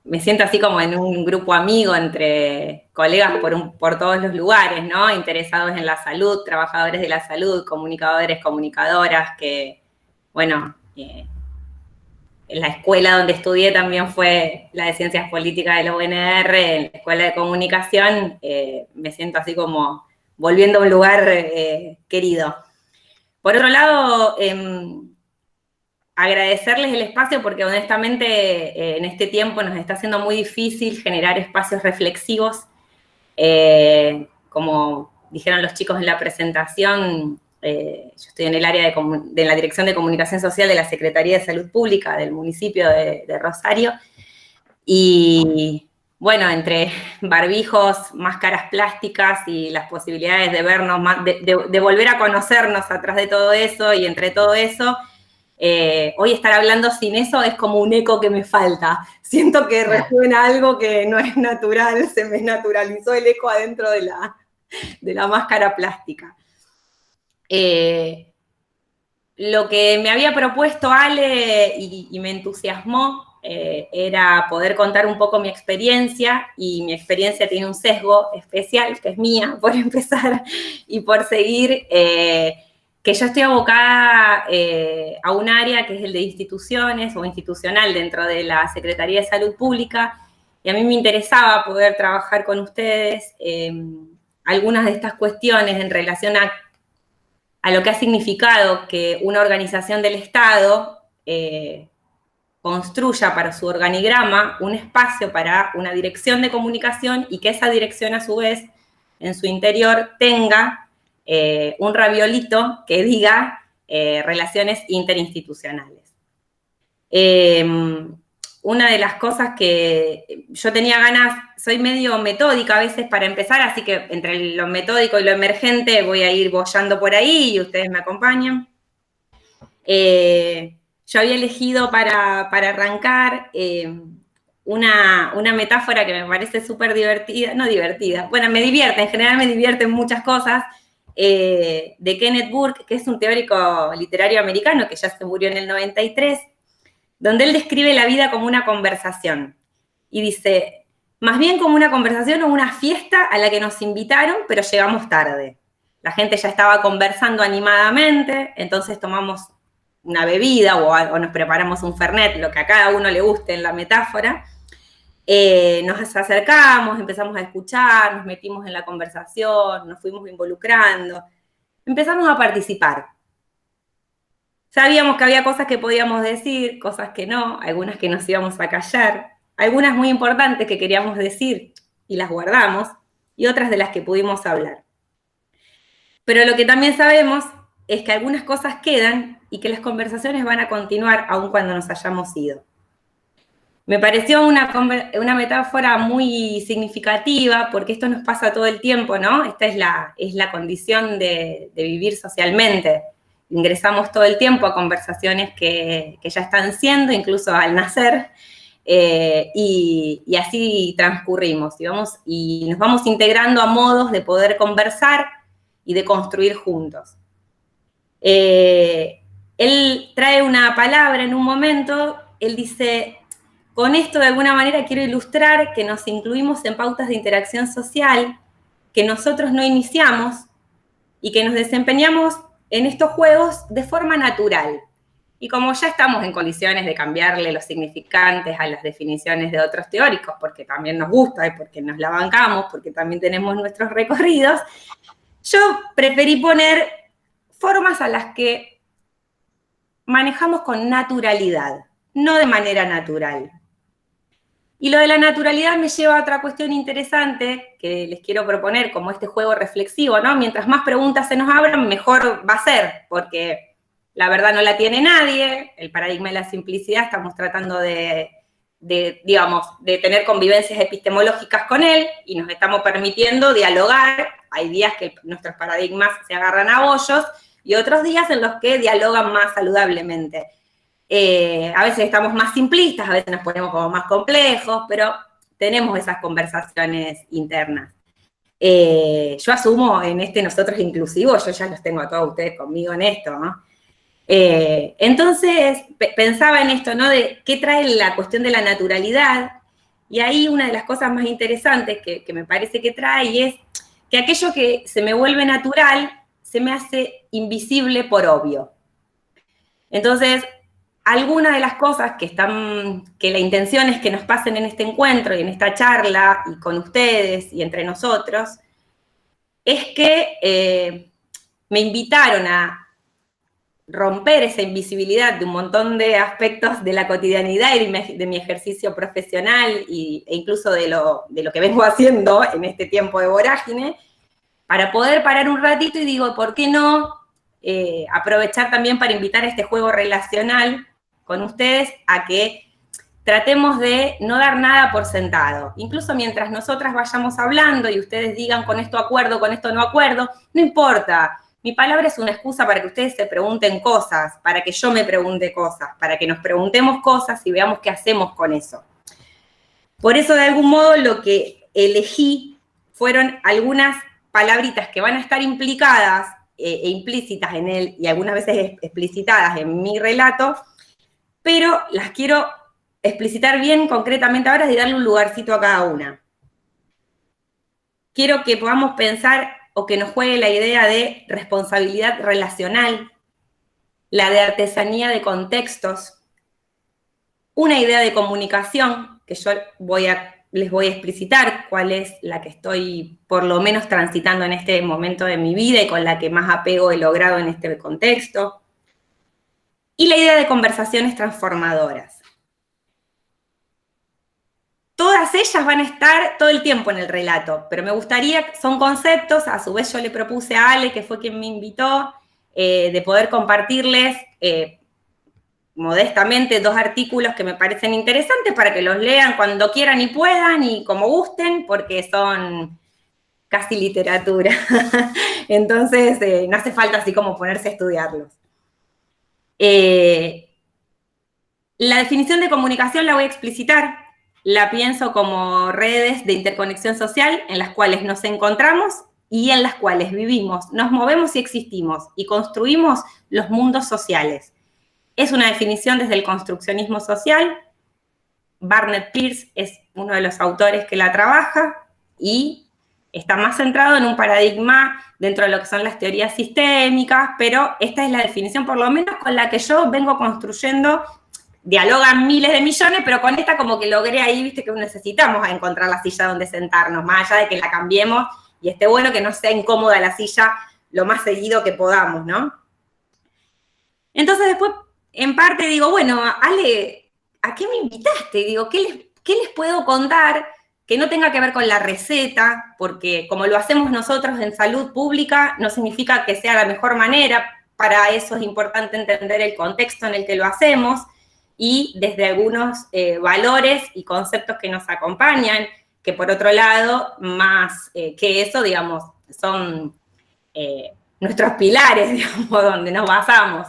me siento así como en un grupo amigo entre colegas por todos los lugares, ¿no? Interesados en la salud, trabajadores de la salud, comunicadores, comunicadoras, que, bueno, en la escuela donde estudié también fue la de Ciencias Políticas de la UNR, en la Escuela de Comunicación, me siento así como volviendo a un lugar querido. Por otro lado, agradecerles el espacio porque honestamente en este tiempo nos está haciendo muy difícil generar espacios reflexivos. Como dijeron los chicos en la presentación, yo estoy en el área de la Dirección de Comunicación Social de la Secretaría de Salud Pública del municipio de Rosario. Y bueno, entre barbijos, máscaras plásticas y las posibilidades de vernos, de volver a conocernos atrás de todo eso y entre todo eso, hoy estar hablando sin eso es como un eco que me falta. Siento que resuena algo que no es natural, se me naturalizó el eco adentro de la máscara plástica. Lo que me había propuesto Ale y me entusiasmó era poder contar un poco mi experiencia, y mi experiencia tiene un sesgo especial, que es mía, por empezar, y por seguir, que yo estoy abocada a un área que es el de instituciones o institucional dentro de la Secretaría de Salud Pública, y a mí me interesaba poder trabajar con ustedes algunas de estas cuestiones en relación a lo que ha significado que una organización del Estado construya para su organigrama un espacio para una dirección de comunicación y que esa dirección a su vez en su interior tenga un raviolito que diga relaciones interinstitucionales. Una de las cosas que yo tenía ganas, soy medio metódica a veces para empezar, así que entre lo metódico y lo emergente voy a ir boyando por ahí y ustedes me acompañan. Yo había elegido para arrancar una metáfora que me parece súper divertida, no divertida, bueno, me divierte, en general me divierten muchas cosas, de Kenneth Burke, que es un teórico literario americano que ya se murió en el 93, donde él describe la vida como una conversación. Y dice, más bien como una conversación o una fiesta a la que nos invitaron, pero llegamos tarde. La gente ya estaba conversando animadamente, entonces tomamos una bebida o nos preparamos un fernet, lo que a cada uno le guste en la metáfora. Nos acercamos, empezamos a escuchar, nos metimos en la conversación, nos fuimos involucrando, empezamos a participar. Sabíamos que había cosas que podíamos decir, cosas que no, algunas que nos íbamos a callar, algunas muy importantes que queríamos decir y las guardamos, y otras de las que pudimos hablar. Pero lo que también sabemos es que algunas cosas quedan y que las conversaciones van a continuar aun cuando nos hayamos ido. Me pareció una metáfora muy significativa porque esto nos pasa todo el tiempo, ¿no? Esta es la condición de vivir socialmente. Ingresamos todo el tiempo a conversaciones que ya están siendo, incluso al nacer, y así transcurrimos, y nos vamos integrando a modos de poder conversar y de construir juntos. Él trae una palabra en un momento, él dice, con esto de alguna manera quiero ilustrar que nos incluimos en pautas de interacción social que nosotros no iniciamos y que nos desempeñamos en estos juegos de forma natural. Y como ya estamos en condiciones de cambiarle los significantes a las definiciones de otros teóricos, porque también nos gusta y porque nos la bancamos, porque también tenemos nuestros recorridos, yo preferí poner formas a las que manejamos con naturalidad, no de manera natural. Y lo de la naturalidad me lleva a otra cuestión interesante que les quiero proponer como este juego reflexivo, ¿no? Mientras más preguntas se nos abran, mejor va a ser, porque la verdad no la tiene nadie, el paradigma de la simplicidad estamos tratando de tener convivencias epistemológicas con él y nos estamos permitiendo dialogar. Hay días que nuestros paradigmas se agarran a bollos y otros días en los que dialogan más saludablemente. A veces estamos más simplistas, a veces nos ponemos como más complejos, pero tenemos esas conversaciones internas. Yo asumo en este nosotros inclusivos, yo ya los tengo a todos ustedes conmigo en esto, ¿no? Entonces, pensaba en esto, ¿no? De qué trae la cuestión de la naturalidad, y ahí una de las cosas más interesantes que me parece que trae es que aquello que se me vuelve natural se me hace invisible por obvio. Entonces, algunas de las cosas que la intención es que nos pasen en este encuentro y en esta charla y con ustedes y entre nosotros, es que me invitaron a romper esa invisibilidad de un montón de aspectos de la cotidianidad y de mi ejercicio profesional e incluso de lo que vengo haciendo en este tiempo de vorágine, para poder parar un ratito y digo, ¿por qué no aprovechar también para invitar a este juego relacional con ustedes a que tratemos de no dar nada por sentado? Incluso mientras nosotras vayamos hablando y ustedes digan con esto acuerdo, con esto no acuerdo, no importa. Mi palabra es una excusa para que ustedes se pregunten cosas, para que yo me pregunte cosas, para que nos preguntemos cosas y veamos qué hacemos con eso. Por eso, de algún modo, lo que elegí fueron algunas palabritas que van a estar implicadas e implícitas en él y algunas veces explicitadas en mi relato, pero las quiero explicitar bien concretamente ahora y darle un lugarcito a cada una. Quiero que podamos pensar o que nos juegue la idea de responsabilidad relacional, la de artesanía de contextos, una idea de comunicación, que yo les voy a explicitar cuál es la que estoy por lo menos transitando en este momento de mi vida y con la que más apego he logrado en este contexto, y la idea de conversaciones transformadoras. Todas ellas van a estar todo el tiempo en el relato, pero me gustaría, son conceptos, a su vez yo le propuse a Ale, que fue quien me invitó, de poder compartirles modestamente 2 artículos que me parecen interesantes para que los lean cuando quieran y puedan y como gusten, porque son casi literatura. Entonces, no hace falta así como ponerse a estudiarlos. La definición de comunicación la voy a explicitar. La pienso como redes de interconexión social en las cuales nos encontramos y en las cuales vivimos, nos movemos y existimos y construimos los mundos sociales. Es una definición desde el construccionismo social. Barnett Peirce es uno de los autores que la trabaja y está más centrado en un paradigma dentro de lo que son las teorías sistémicas, pero esta es la definición por lo menos con la que yo vengo construyendo. Dialogan miles de millones, pero con esta como que logré ahí, viste, que necesitamos encontrar la silla donde sentarnos, más allá de que la cambiemos y esté bueno que no sea incómoda la silla lo más seguido que podamos, ¿no? Entonces después, en parte digo, bueno, Ale, ¿a qué me invitaste? Digo, ¿qué les puedo contar que no tenga que ver con la receta? Porque como lo hacemos nosotros en salud pública, no significa que sea la mejor manera. Para eso es importante entender el contexto en el que lo hacemos, y desde algunos valores y conceptos que nos acompañan, que por otro lado, más que eso, digamos, son nuestros pilares, digamos, donde nos basamos.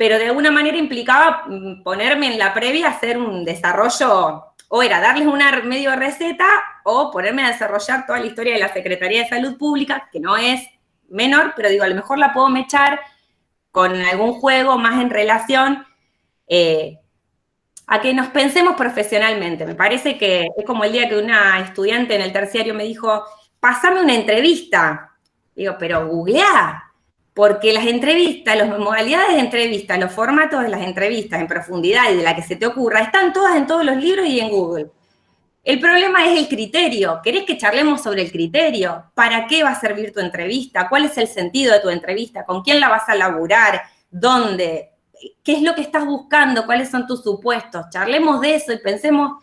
pero de alguna manera implicaba ponerme en la previa a hacer un desarrollo, o era darles una medio receta, o ponerme a desarrollar toda la historia de la Secretaría de Salud Pública, que no es menor, pero digo, a lo mejor la puedo mechar con algún juego más en relación a que nos pensemos profesionalmente. Me parece que es como el día que una estudiante en el terciario me dijo, pasame una entrevista. Digo, pero googleá, porque las entrevistas, las modalidades de entrevista, los formatos de las entrevistas en profundidad y de la que se te ocurra, están todas en todos los libros y en Google. El problema es el criterio. ¿Querés que charlemos sobre el criterio? ¿Para qué va a servir tu entrevista? ¿Cuál es el sentido de tu entrevista? ¿Con quién la vas a laburar? ¿Dónde? ¿Qué es lo que estás buscando? ¿Cuáles son tus supuestos? Charlemos de eso y pensemos.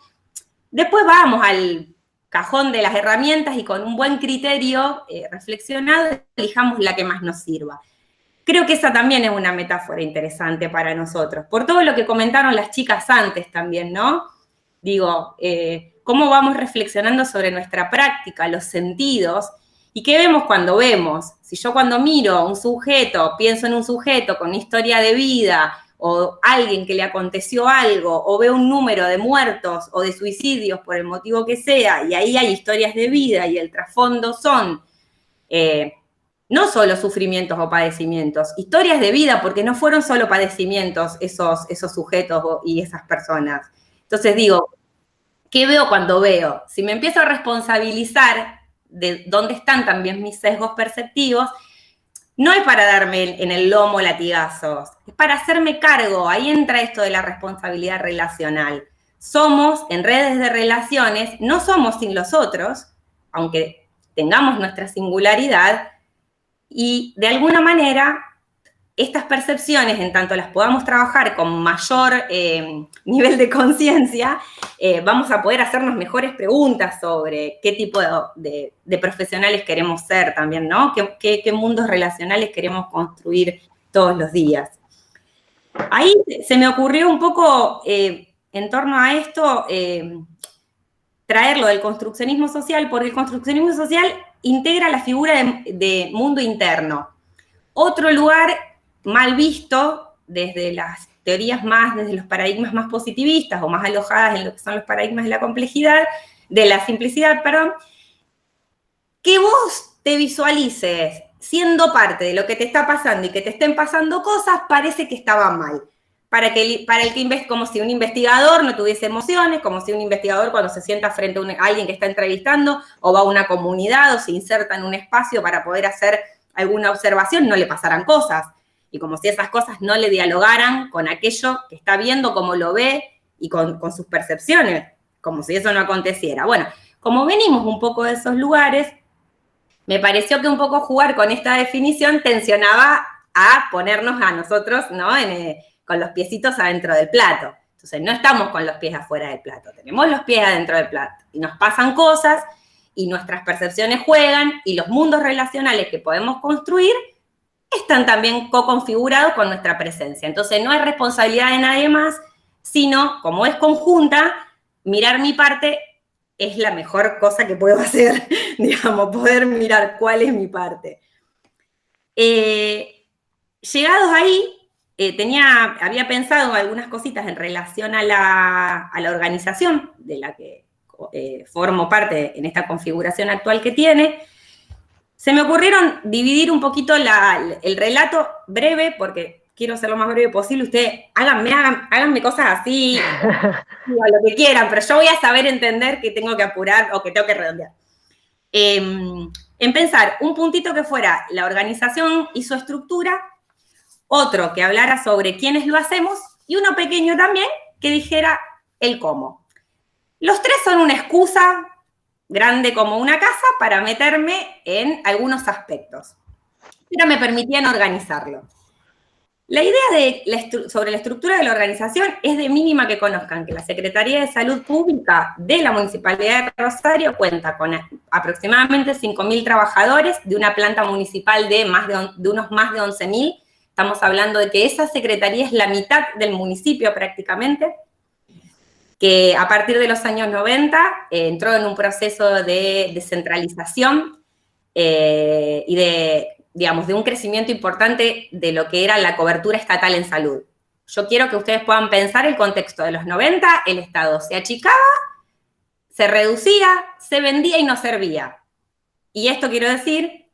Después vamos al cajón de las herramientas y con un buen criterio reflexionado, elijamos la que más nos sirva. Creo que esa también es una metáfora interesante para nosotros, por todo lo que comentaron las chicas antes también, ¿no? Digo, cómo vamos reflexionando sobre nuestra práctica, los sentidos, y qué vemos cuando vemos. Si yo cuando miro un sujeto, pienso en un sujeto con una historia de vida, o alguien que le aconteció algo, o veo un número de muertos o de suicidios por el motivo que sea, y ahí hay historias de vida y el trasfondo son no solo sufrimientos o padecimientos, historias de vida, porque no fueron solo padecimientos esos sujetos y esas personas. Entonces digo, ¿qué veo cuando veo? Si me empiezo a responsabilizar de dónde están también mis sesgos perceptivos, no es para darme en el lomo latigazos, es para hacerme cargo. Ahí entra esto de la responsabilidad relacional. Somos, en redes de relaciones, no somos sin los otros, aunque tengamos nuestra singularidad, y de alguna manera estas percepciones, en tanto las podamos trabajar con mayor nivel de conciencia, vamos a poder hacernos mejores preguntas sobre qué tipo de profesionales queremos ser también, ¿no? ¿Qué mundos relacionales queremos construir todos los días? Ahí se me ocurrió un poco, en torno a esto, traerlo del construccionismo social, porque el construccionismo social integra la figura de mundo interno. Otro lugar mal visto desde las teorías más, desde los paradigmas más positivistas o más alojadas en lo que son los paradigmas de la complejidad, de la simplicidad, perdón, que vos te visualices siendo parte de lo que te está pasando y que te estén pasando cosas, parece que estaba mal. Para el que como si un investigador no tuviese emociones, como si un investigador cuando se sienta frente a alguien que está entrevistando o va a una comunidad o se inserta en un espacio para poder hacer alguna observación, no le pasaran cosas. Y como si esas cosas no le dialogaran con aquello que está viendo, cómo lo ve y con sus percepciones, como si eso no aconteciera. Bueno, como venimos un poco de esos lugares, me pareció que un poco jugar con esta definición tensionaba a ponernos a nosotros, ¿no? Con los piecitos adentro del plato. Entonces, no estamos con los pies afuera del plato, tenemos los pies adentro del plato. Y nos pasan cosas, y nuestras percepciones juegan, y los mundos relacionales que podemos construir están también co-configurados con nuestra presencia. Entonces, no es responsabilidad de nadie más, sino, como es conjunta, mirar mi parte es la mejor cosa que puedo hacer, digamos, poder mirar cuál es mi parte. Llegados ahí, había pensado algunas cositas en relación a la organización de la que formo parte en esta configuración actual que tiene. Se me ocurrieron dividir un poquito el relato breve, porque quiero ser lo más breve posible. Ustedes háganme cosas así, lo que quieran, pero yo voy a saber entender que tengo que apurar o que tengo que redondear. En pensar un puntito que fuera la organización y su estructura, otro que hablara sobre quiénes lo hacemos, y uno pequeño también que dijera el cómo. Los tres son una excusa grande como una casa para meterme en algunos aspectos, pero me permitían organizarlo. La idea sobre la estructura de la organización es de mínima que conozcan que la Secretaría de Salud Pública de la Municipalidad de Rosario cuenta con aproximadamente 5.000 trabajadores de una planta municipal de unos más de 11.000. Estamos hablando de que esa secretaría es la mitad del municipio prácticamente, que a partir de los años 90 entró en un proceso de descentralización y de un crecimiento importante de lo que era la cobertura estatal en salud. yo quiero que ustedes puedan pensar el contexto de los 90, el Estado se achicaba, se reducía, se vendía y no servía. Y esto quiero decir,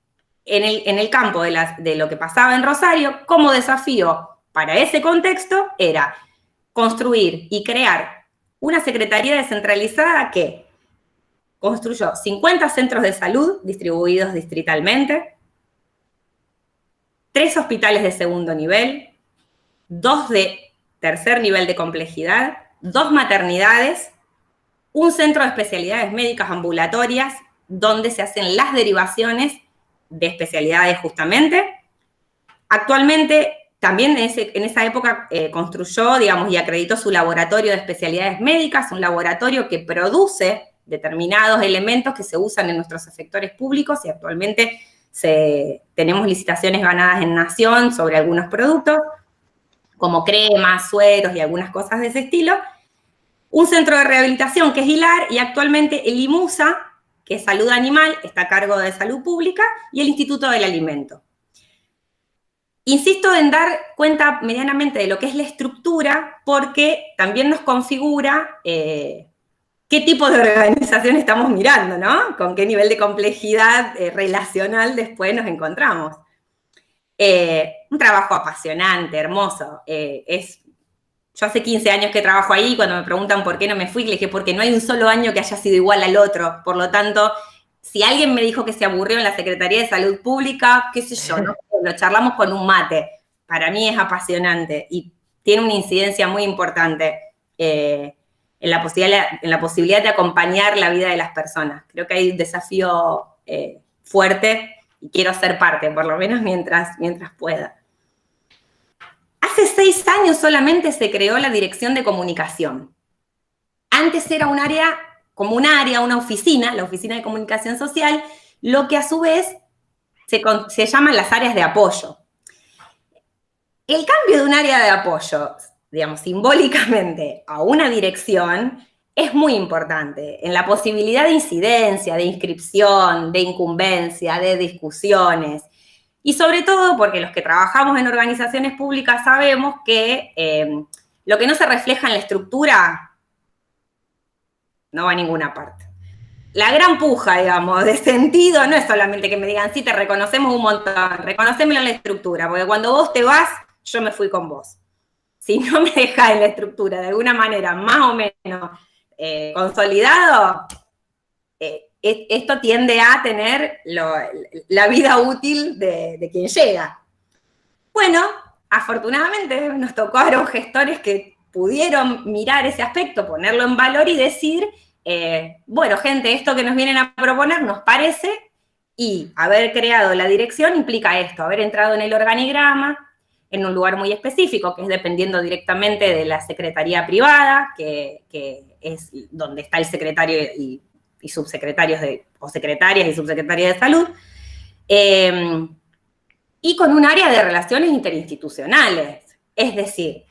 en el campo de lo que pasaba en Rosario, como desafío para ese contexto era construir y crear una secretaría descentralizada que construyó 50 centros de salud distribuidos distritalmente, 3 hospitales de segundo nivel, 2 de tercer nivel de complejidad, 2 maternidades, un centro de especialidades médicas ambulatorias, donde se hacen las derivaciones de especialidades justamente. Actualmente, también en esa época construyó, digamos, y acreditó su laboratorio de especialidades médicas, un laboratorio que produce determinados elementos que se usan en nuestros efectores públicos y actualmente tenemos licitaciones ganadas en Nación sobre algunos productos, como cremas, sueros y algunas cosas de ese estilo. Un centro de rehabilitación que es HILAR y actualmente el IMUSA, que es Salud Animal, está a cargo de Salud Pública, y el Instituto del Alimento. Insisto en dar cuenta medianamente de lo que es la estructura, porque también nos configura qué tipo de organización estamos mirando, ¿no? Con qué nivel de complejidad relacional después nos encontramos. Un trabajo apasionante, hermoso. Yo hace 15 años que trabajo ahí, y cuando me preguntan por qué no me fui, le dije, porque no hay un solo año que haya sido igual al otro. Por lo tanto, si alguien me dijo que se aburrió en la Secretaría de Salud Pública, qué sé yo, ¿no? Lo charlamos con un mate. Para mí es apasionante y tiene una incidencia muy importante en la posibilidad de acompañar la vida de las personas. Creo que hay un desafío fuerte y quiero ser parte, por lo menos mientras pueda. Hace 6 años solamente se creó la Dirección de Comunicación. Antes era un área, una oficina, la Oficina de Comunicación Social, lo que a su vez se llaman las áreas de apoyo. El cambio de un área de apoyo, digamos, simbólicamente a una dirección, es muy importante en la posibilidad de incidencia, de inscripción, de incumbencia, de discusiones. Y sobre todo porque los que trabajamos en organizaciones públicas sabemos que lo que no se refleja en la estructura no va a ninguna parte. La gran puja, digamos, de sentido no es solamente que me digan, sí, te reconocemos un montón, reconocémelo en la estructura, porque cuando vos te vas, yo me fui con vos. Si no me dejás en la estructura de alguna manera más o menos consolidado, esto tiende a tener la vida útil de quien llega. Bueno, afortunadamente nos tocaron gestores que pudieron mirar ese aspecto, ponerlo en valor y decir, bueno, gente, esto que nos vienen a proponer nos parece, y haber creado la dirección implica esto, haber entrado en el organigrama, en un lugar muy específico, que es dependiendo directamente de la secretaría privada, que es donde está el secretario y subsecretarios o secretarias y subsecretarias de salud, y con un área de relaciones interinstitucionales. Es decir,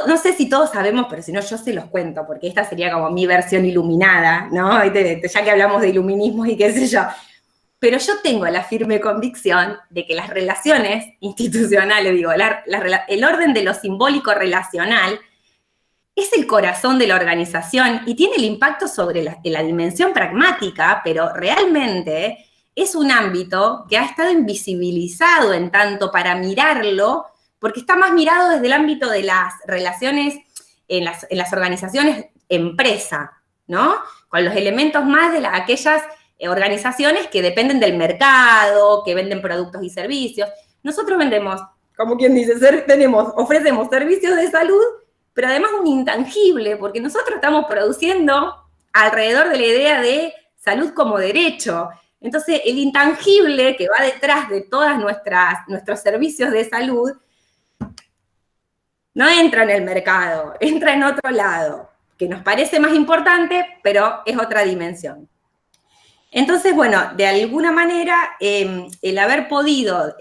no sé si todos sabemos, pero si no yo se los cuento, porque esta sería como mi versión iluminada, ¿no? Ya que hablamos de iluminismos y qué sé yo. Pero yo tengo la firme convicción de que las relaciones institucionales, digo, el orden de lo simbólico relacional es el corazón de la organización y tiene el impacto sobre la dimensión pragmática, pero realmente es un ámbito que ha estado invisibilizado en tanto para mirarlo, porque está más mirado desde el ámbito de las relaciones en las organizaciones empresa, ¿no? Con los elementos más de aquellas organizaciones que dependen del mercado, que venden productos y servicios. Nosotros vendemos, como quien dice, ofrecemos servicios de salud, pero además un intangible, porque nosotros estamos produciendo alrededor de la idea de salud como derecho. Entonces, el intangible que va detrás de todos nuestros servicios de salud no entra en el mercado, entra en otro lado, que nos parece más importante, pero es otra dimensión. Entonces, bueno, de alguna manera, el haber podido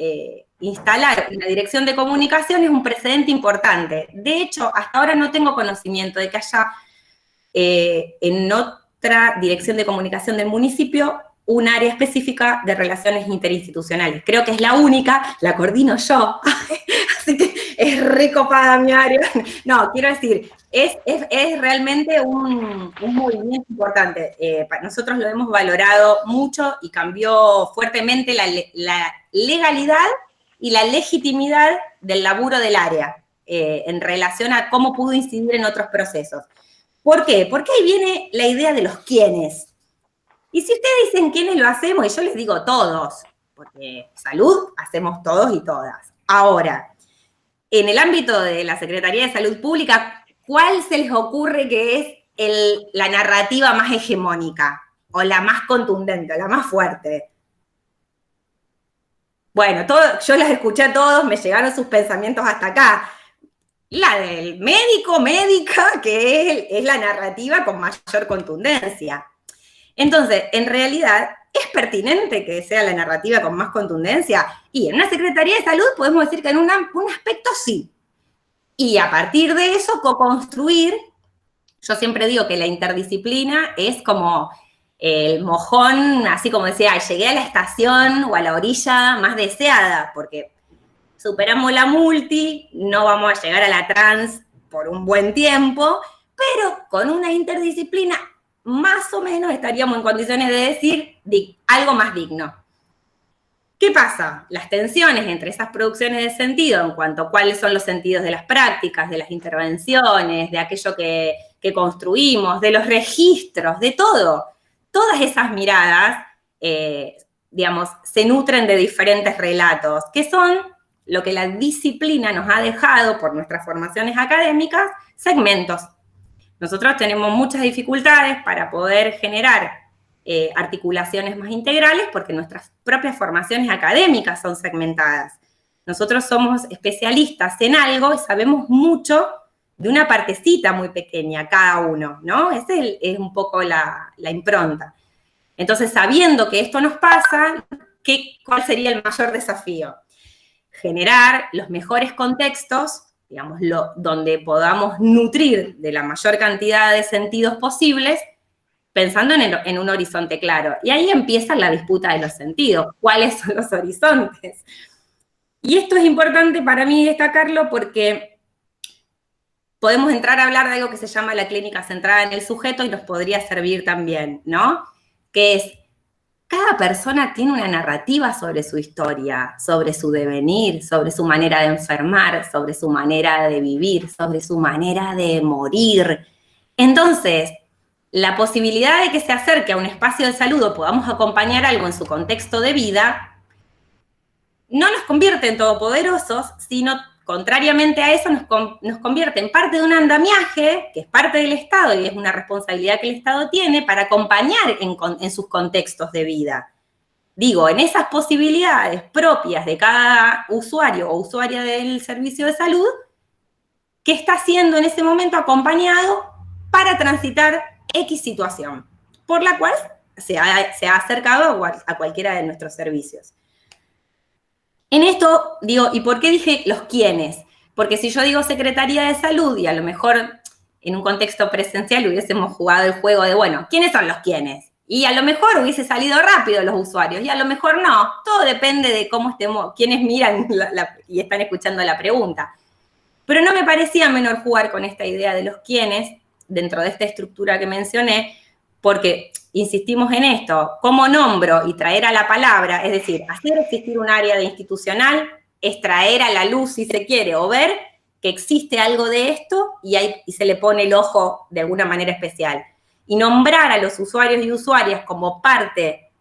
instalar una dirección de comunicación es un precedente importante. De hecho, hasta ahora no tengo conocimiento de que haya en otra dirección de comunicación del municipio un área específica de relaciones interinstitucionales. Creo que es la única, la coordino yo, así que es es recopada mi área. No, quiero decir, es realmente un movimiento importante. Nosotros lo hemos valorado mucho y cambió fuertemente la legalidad y la legitimidad del laburo del área en relación a cómo pudo incidir en otros procesos. ¿Por qué? Porque ahí viene la idea de los quiénes. Y si ustedes dicen quiénes lo hacemos, y yo les digo todos, porque salud hacemos todos y todas. Ahora, en el ámbito de la Secretaría de Salud Pública, ¿cuál se les ocurre que es la narrativa más hegemónica? O la más contundente, o la más fuerte. Bueno, yo las escuché a todos, me llegaron sus pensamientos hasta acá. La del médico, médica, que es la narrativa con mayor contundencia. Entonces, en realidad, ¿es pertinente que sea la narrativa con más contundencia? Y en una Secretaría de Salud podemos decir que en un aspecto sí. Y a partir de eso, co-construir, yo siempre digo que la interdisciplina es como el mojón, así como decía, llegué a la estación o a la orilla más deseada, porque superamos la multi, no vamos a llegar a la trans por un buen tiempo, pero con una interdisciplina más o menos estaríamos en condiciones de decir algo más digno. ¿Qué pasa? Las tensiones entre esas producciones de sentido en cuanto a cuáles son los sentidos de las prácticas, de las intervenciones, de aquello que construimos, de los registros, de todo. Todas esas miradas, digamos, se nutren de diferentes relatos, que son lo que la disciplina nos ha dejado por nuestras formaciones académicas, segmentos. Nosotros tenemos muchas dificultades para poder generar articulaciones más integrales porque nuestras propias formaciones académicas son segmentadas. Nosotros somos especialistas en algo y sabemos mucho de una partecita muy pequeña, cada uno, ¿no? Esa es un poco la impronta. Entonces, sabiendo que esto nos pasa, ¿cuál sería el mayor desafío? Generar los mejores contextos, digamos, donde podamos nutrir de la mayor cantidad de sentidos posibles, pensando en un horizonte claro. Y ahí empieza la disputa de los sentidos. ¿Cuáles son los horizontes? Y esto es importante para mí destacarlo porque podemos entrar a hablar de algo que se llama la clínica centrada en el sujeto y nos podría servir también, ¿no? Que es, cada persona tiene una narrativa sobre su historia, sobre su devenir, sobre su manera de enfermar, sobre su manera de vivir, sobre su manera de morir. Entonces, la posibilidad de que se acerque a un espacio de salud o podamos acompañar algo en su contexto de vida no nos convierte en todopoderosos, sino contrariamente a eso nos convierte en parte de un andamiaje, que es parte del Estado y es una responsabilidad que el Estado tiene para acompañar en sus contextos de vida. Digo, en esas posibilidades propias de cada usuario o usuaria del servicio de salud, que está siendo en ese momento acompañado para transitar X situación, por la cual se ha acercado a cualquiera de nuestros servicios. En esto, digo, ¿y por qué dije los quiénes? Porque si yo digo Secretaría de Salud y a lo mejor en un contexto presencial hubiésemos jugado el juego de, bueno, ¿quiénes son los quiénes? Y a lo mejor hubiese salido rápido los usuarios y a lo mejor no. Todo depende de cómo estemos, quiénes miran y están escuchando la pregunta. Pero no me parecía menor jugar con esta idea de los quiénes dentro de esta estructura que mencioné, porque insistimos en esto, cómo nombro y traer a la palabra, es decir, hacer existir un área de institucional, es traer a la luz, si se quiere, o ver que existe algo de esto y se le pone el ojo de alguna manera especial. Y nombrar a los usuarios y usuarias como parte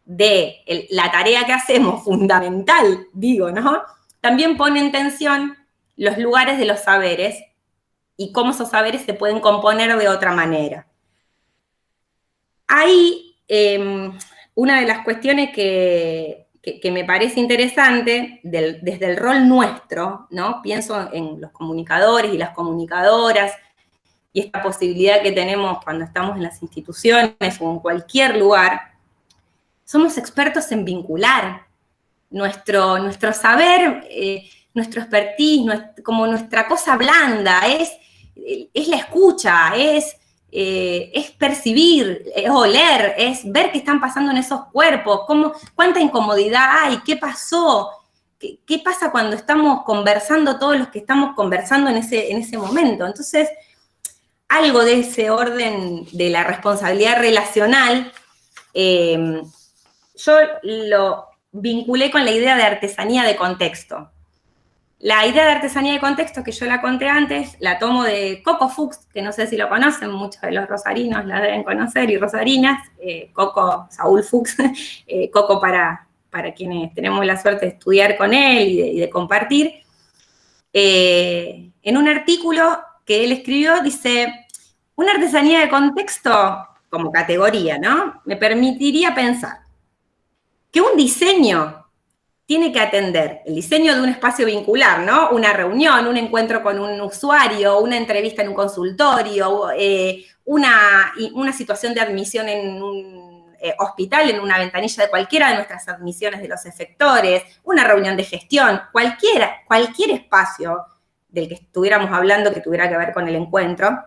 de la tarea que hacemos, fundamental, digo, ¿no? También pone en tensión los lugares de los saberes y cómo esos saberes se pueden componer de otra manera. Ahí, una de las cuestiones que me parece interesante, desde el rol nuestro, ¿no? Pienso en los comunicadores y las comunicadoras, y esta posibilidad que tenemos cuando estamos en las instituciones o en cualquier lugar, somos expertos en vincular nuestro saber, nuestro expertise, como nuestra cosa blanda, es la escucha, es percibir, es oler, es ver qué están pasando en esos cuerpos, cuánta incomodidad hay, qué pasó, ¿Qué pasa cuando estamos conversando todos los que estamos conversando en ese momento? Entonces, algo de ese orden de la responsabilidad relacional, yo lo vinculé con la idea de artesanía de contexto. La idea de artesanía de contexto, que yo la conté antes, la tomo de Coco Fuchs, que no sé si lo conocen, muchos de los rosarinos la deben conocer, y rosarinas, Coco, Saúl Fuchs, Coco para quienes tenemos la suerte de estudiar con él y de compartir. En un artículo que él escribió, dice, una artesanía de contexto, como categoría, ¿no? Me permitiría pensar que un diseño tiene que atender el diseño de un espacio vincular, ¿no? Una reunión, un encuentro con un usuario, una entrevista en un consultorio, una situación de admisión en un hospital, en una ventanilla de cualquiera de nuestras admisiones de los efectores, una reunión de gestión, cualquier espacio del que estuviéramos hablando que tuviera que ver con el encuentro,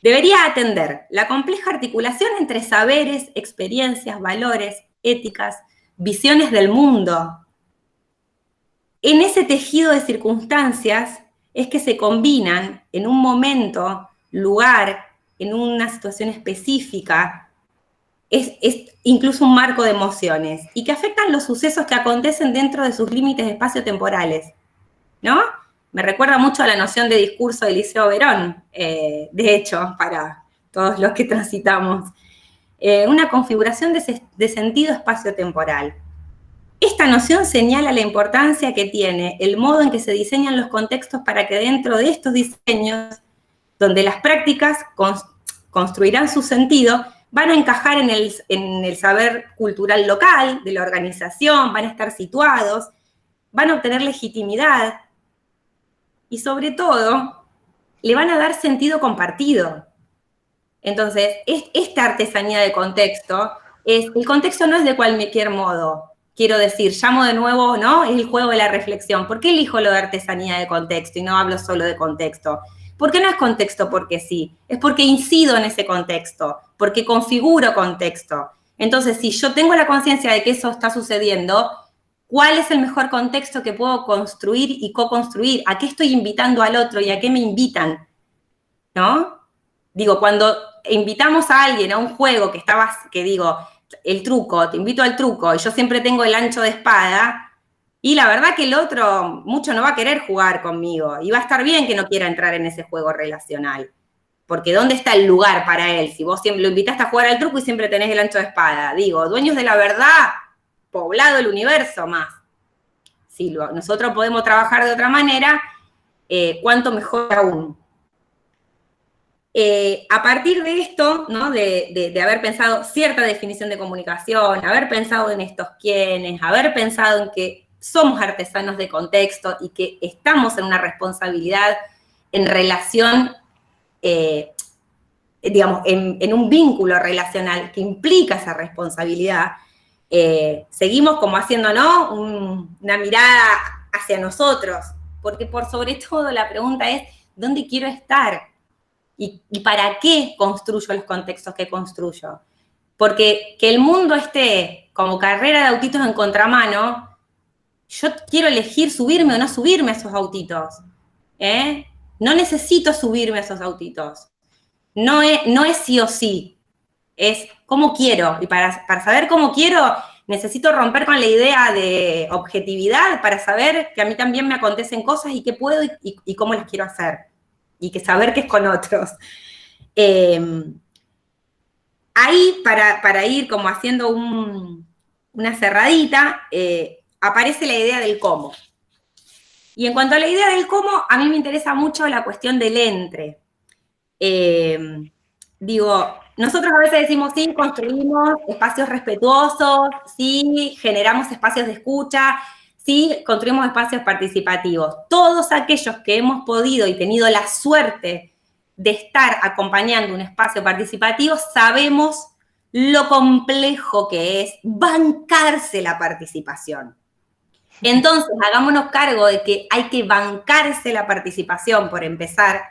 debería atender la compleja articulación entre saberes, experiencias, valores, éticas, visiones del mundo. En ese tejido de circunstancias es que se combinan en un momento, lugar, en una situación específica, es incluso un marco de emociones, y que afectan los sucesos que acontecen dentro de sus límites espacio-temporales, ¿no? Me recuerda mucho a la noción de discurso de Eliseo Verón, de hecho, para todos los que transitamos. Una configuración de sentido espacio-temporal. Esta noción señala la importancia que tiene el modo en que se diseñan los contextos para que dentro de estos diseños, donde las prácticas construirán su sentido, van a encajar en el saber cultural local, de la organización, van a estar situados, van a obtener legitimidad y sobre todo, le van a dar sentido compartido. Entonces, esta artesanía de contexto, el contexto no es de cualquier modo. Quiero decir, llamo de nuevo, ¿no? Es el juego de la reflexión. ¿Por qué elijo lo de artesanía de contexto y no hablo solo de contexto? ¿Por qué no es contexto porque sí? Es porque incido en ese contexto, porque configuro contexto. Entonces, si yo tengo la conciencia de que eso está sucediendo, ¿cuál es el mejor contexto que puedo construir y co-construir? ¿A qué estoy invitando al otro y a qué me invitan? ¿No? Digo, cuando invitamos a alguien a un juego que digo, el truco, te invito al truco, y yo siempre tengo el ancho de espada, y la verdad que el otro mucho no va a querer jugar conmigo, y va a estar bien que no quiera entrar en ese juego relacional, porque ¿dónde está el lugar para él? Si vos siempre lo invitaste a jugar al truco y siempre tenés el ancho de espada. Digo, dueños de la verdad, poblado el universo más. Si nosotros podemos trabajar de otra manera, cuánto mejor aún. A partir de esto, ¿no? de haber pensado cierta definición de comunicación, haber pensado en estos quiénes, haber pensado en que somos artesanos de contexto y que estamos en una responsabilidad en relación, digamos, en un vínculo relacional que implica esa responsabilidad, seguimos como haciendo, ¿no? Una mirada hacia nosotros, porque por sobre todo la pregunta es, ¿dónde quiero estar? ¿Y para qué construyo los contextos que construyo? Porque que el mundo esté como carrera de autitos en contramano, yo quiero elegir subirme o no subirme a esos autitos. No necesito subirme a esos autitos. No es sí o sí, es cómo quiero. Y para saber cómo quiero, necesito romper con la idea de objetividad para saber que a mí también me acontecen cosas y qué puedo y cómo las quiero hacer. Y que saber que es con otros. Ahí, para ir como haciendo una cerradita, aparece la idea del cómo. Y en cuanto a la idea del cómo, a mí me interesa mucho la cuestión del entre. Digo, nosotros a veces decimos, sí, construimos espacios respetuosos, sí, generamos espacios de escucha, sí, construimos espacios participativos. Todos aquellos que hemos podido y tenido la suerte de estar acompañando un espacio participativo, sabemos lo complejo que es bancarse la participación. Entonces, hagámonos cargo de que hay que bancarse la participación por empezar,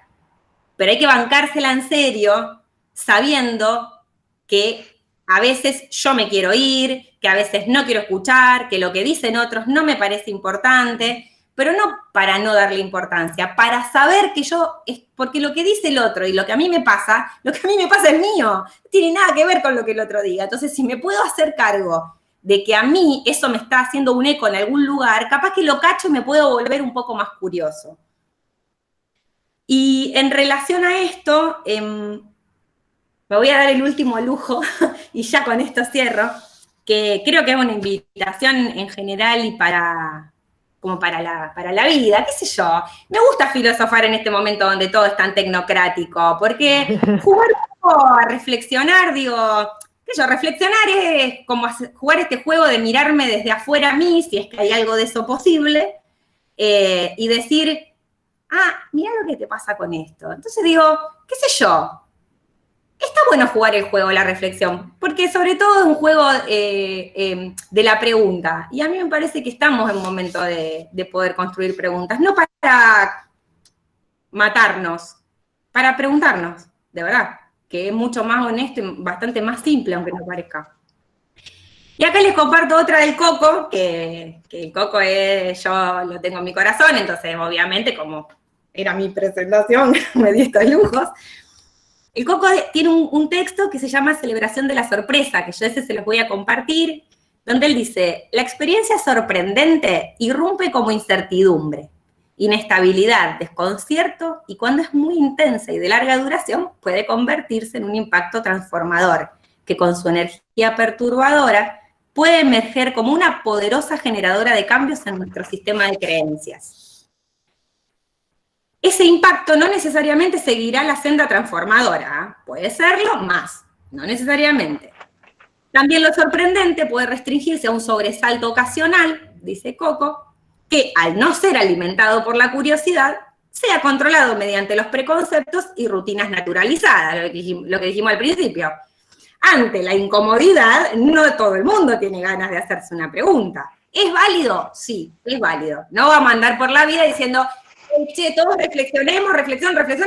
pero hay que bancársela en serio, sabiendo que a veces yo me quiero ir, que a veces no quiero escuchar, que lo que dicen otros no me parece importante, pero no para no darle importancia, para saber que porque lo que dice el otro y lo que a mí me pasa es mío, no tiene nada que ver con lo que el otro diga. Entonces, si me puedo hacer cargo de que a mí eso me está haciendo un eco en algún lugar, capaz que lo cacho y me puedo volver un poco más curioso. Y en relación a esto, me voy a dar el último lujo, y ya con esto cierro, que creo que es una invitación en general y como para la vida, qué sé yo. Me gusta filosofar en este momento donde todo es tan tecnocrático, porque jugar un poco a reflexionar, reflexionar es como jugar este juego de mirarme desde afuera a mí, si es que hay algo de eso posible, y decir, mira lo que te pasa con esto. Entonces digo, qué sé yo, está bueno jugar el juego, la reflexión, porque sobre todo es un juego de la pregunta. Y a mí me parece que estamos en un momento de poder construir preguntas, no para matarnos, para preguntarnos, de verdad, que es mucho más honesto y bastante más simple, aunque no parezca. Y acá les comparto otra del Coco, que el Coco yo lo tengo en mi corazón, entonces obviamente como era mi presentación, me di estos lujos. El Coco tiene un texto que se llama Celebración de la Sorpresa, que yo ese se los voy a compartir, donde él dice, la experiencia sorprendente irrumpe como incertidumbre, inestabilidad, desconcierto, y cuando es muy intensa y de larga duración, puede convertirse en un impacto transformador, que con su energía perturbadora puede emerger como una poderosa generadora de cambios en nuestro sistema de creencias. Ese impacto no necesariamente seguirá la senda transformadora, puede serlo más, no necesariamente. También lo sorprendente puede restringirse a un sobresalto ocasional, dice Coco, que al no ser alimentado por la curiosidad, sea controlado mediante los preconceptos y rutinas naturalizadas, lo que dijimos al principio. Ante la incomodidad, no todo el mundo tiene ganas de hacerse una pregunta. ¿Es válido? Sí, es válido. No vamos a andar por la vida diciendo, che, todos reflexionemos,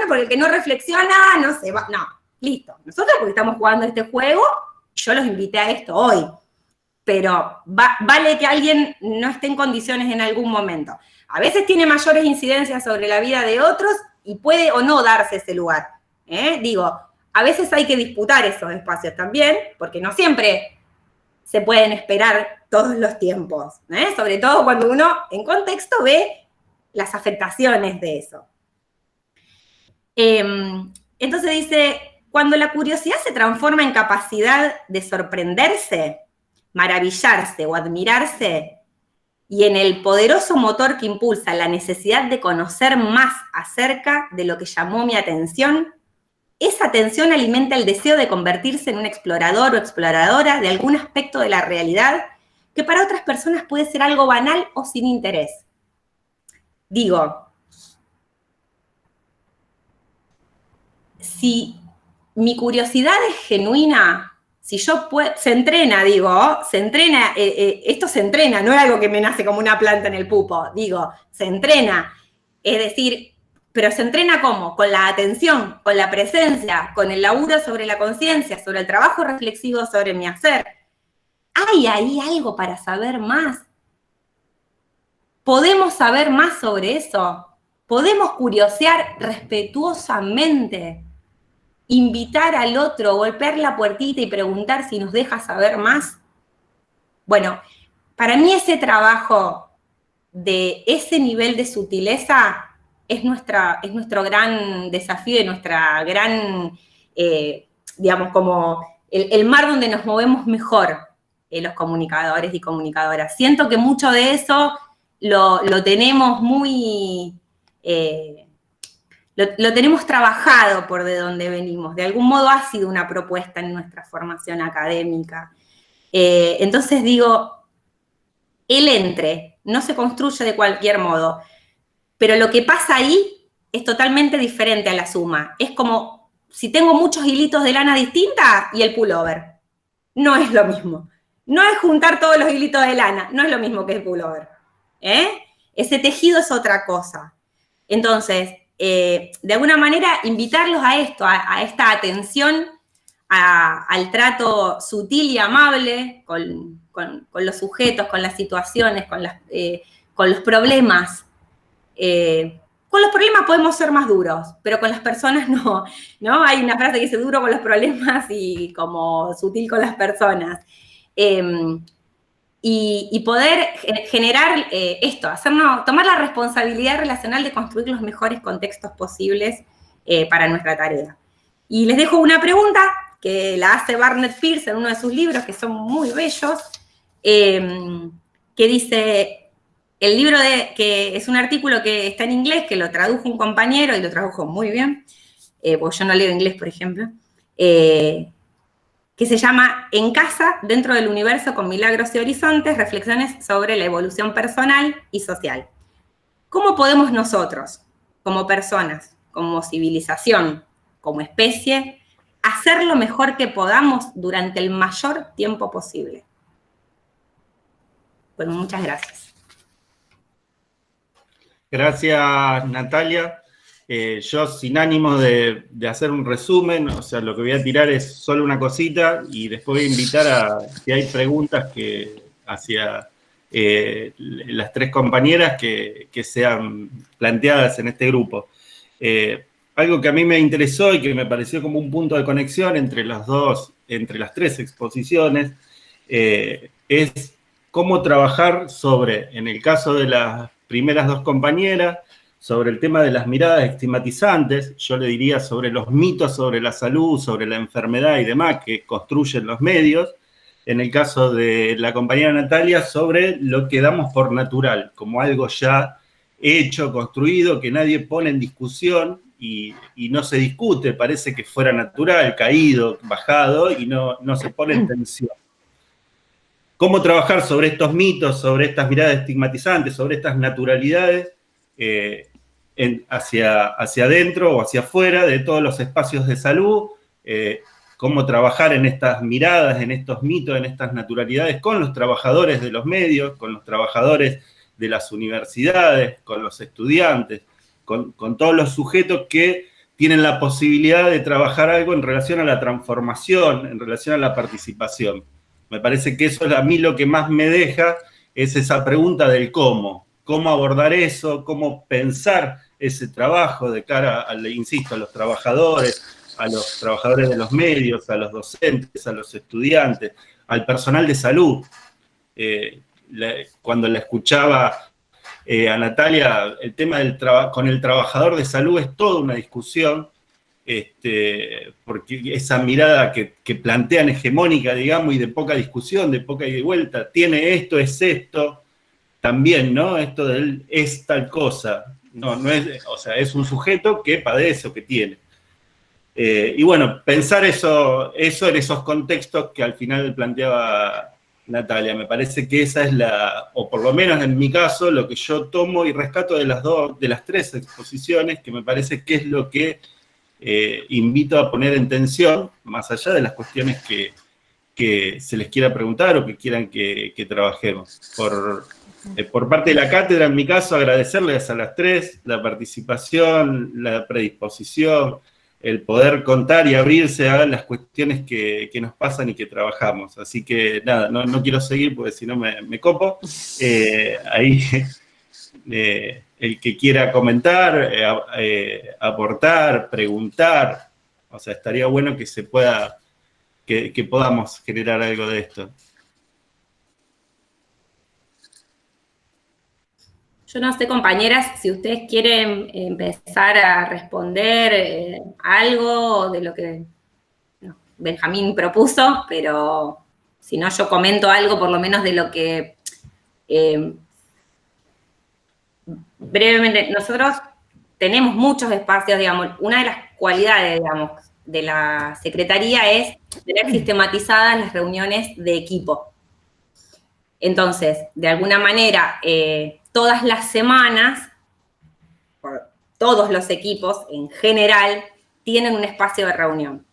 porque el que no reflexiona, no se va. No, listo. Nosotros porque estamos jugando este juego, yo los invité a esto hoy. Pero vale que alguien no esté en condiciones en algún momento. A veces tiene mayores incidencias sobre la vida de otros y puede o no darse ese lugar. Digo, a veces hay que disputar esos espacios también, porque no siempre se pueden esperar todos los tiempos. Sobre todo cuando uno en contexto ve las afectaciones de eso. Entonces dice, cuando la curiosidad se transforma en capacidad de sorprenderse, maravillarse o admirarse, y en el poderoso motor que impulsa la necesidad de conocer más acerca de lo que llamó mi atención, esa atención alimenta el deseo de convertirse en un explorador o exploradora de algún aspecto de la realidad que para otras personas puede ser algo banal o sin interés. Digo, si mi curiosidad es genuina, si yo puedo, se entrena, esto se entrena, no es algo que me nace como una planta en el pupo, se entrena, es decir, pero se entrena ¿cómo? Con la atención, con la presencia, con el laburo sobre la conciencia, sobre el trabajo reflexivo sobre mi hacer. ¿Hay ahí algo para saber más? ¿Podemos saber más sobre eso? ¿Podemos curiosear respetuosamente? Invitar al otro, golpear la puertita y preguntar si nos deja saber más. Bueno, para mí ese trabajo de ese nivel de sutileza es nuestro gran desafío y nuestra gran, como el mar donde nos movemos mejor los comunicadores y comunicadoras. Siento que mucho de eso lo tenemos muy... Lo tenemos trabajado por de donde venimos. De algún modo ha sido una propuesta en nuestra formación académica. Entonces digo, el entre no se construye de cualquier modo, pero lo que pasa ahí es totalmente diferente a la suma. Es como si tengo muchos hilitos de lana distinta y el pullover. No es lo mismo. No es juntar todos los hilitos de lana, no es lo mismo que el pullover. Ese tejido es otra cosa. Entonces, de alguna manera, invitarlos a esto, a esta atención, al trato sutil y amable con con los sujetos, con las situaciones, con los problemas. Con los problemas podemos ser más duros, pero con las personas no, ¿no? Hay una frase que dice duro con los problemas y como sutil con las personas. Y poder generar esto, tomar la responsabilidad relacional de construir los mejores contextos posibles para nuestra tarea. Y les dejo una pregunta que la hace Barnett Pearce en uno de sus libros, que son muy bellos, que dice, el libro que es un artículo que está en inglés, que lo tradujo un compañero y lo tradujo muy bien, porque yo no leo inglés, por ejemplo, que se llama En casa, dentro del universo con milagros y horizontes, reflexiones sobre la evolución personal y social. ¿Cómo podemos nosotros, como personas, como civilización, como especie, hacer lo mejor que podamos durante el mayor tiempo posible? Bueno, muchas gracias. Gracias, Natalia. Yo, sin ánimo de hacer un resumen, o sea, lo que voy a tirar es solo una cosita y después voy a invitar a si hay preguntas hacia las tres compañeras que sean planteadas en este grupo. Algo que a mí me interesó y que me pareció como un punto de conexión entre las tres exposiciones, es cómo trabajar en el caso de las primeras dos compañeras, sobre el tema de las miradas estigmatizantes, yo le diría sobre los mitos sobre la salud, sobre la enfermedad y demás que construyen los medios. En el caso de la compañera Natalia, sobre lo que damos por natural, como algo ya hecho, construido, que nadie pone en discusión y no se discute, parece que fuera natural, caído, bajado, y no se pone en tensión. Cómo trabajar sobre estos mitos, sobre estas miradas estigmatizantes, sobre estas naturalidades, hacia adentro o hacia afuera de todos los espacios de salud, cómo trabajar en estas miradas, en estos mitos, en estas naturalidades con los trabajadores de los medios, con los trabajadores de las universidades, con los estudiantes, con todos los sujetos que tienen la posibilidad de trabajar algo en relación a la transformación, en relación a la participación. Me parece que eso a mí lo que más me deja es esa pregunta del cómo abordar eso, cómo pensar ese trabajo de cara, insisto, a los trabajadores de los medios, a los docentes, a los estudiantes, al personal de salud. Cuando la escuchaba a Natalia, el tema con el trabajador de salud es toda una discusión, porque esa mirada que plantean hegemónica, digamos, y de poca discusión, de poca ida y vuelta, tiene esto, es esto, también, ¿no? Esto del es tal cosa. No es, o sea, es un sujeto que padece o que tiene. Y bueno, pensar eso en esos contextos que al final planteaba Natalia, me parece que esa es o por lo menos en mi caso, lo que yo tomo y rescato de las tres exposiciones, que me parece que es lo que invito a poner en tensión, más allá de las cuestiones que se les quiera preguntar o que quieran que trabajemos. Por parte de la cátedra, en mi caso, agradecerles a las tres la participación, la predisposición, el poder contar y abrirse a las cuestiones que nos pasan y que trabajamos. Así que nada, no quiero seguir porque si no me copo. Ahí el que quiera comentar, aportar, preguntar, o sea, estaría bueno que se pueda, que podamos generar algo de esto. Yo no sé, compañeras, si ustedes quieren empezar a responder algo de lo que Benjamín propuso, pero si no, yo comento algo por lo menos de lo que brevemente, nosotros tenemos muchos espacios, digamos, una de las cualidades, digamos, de la Secretaría es tener sistematizadas las reuniones de equipo. Entonces, de alguna manera, todas las semanas, todos los equipos en general tienen un espacio de reunión.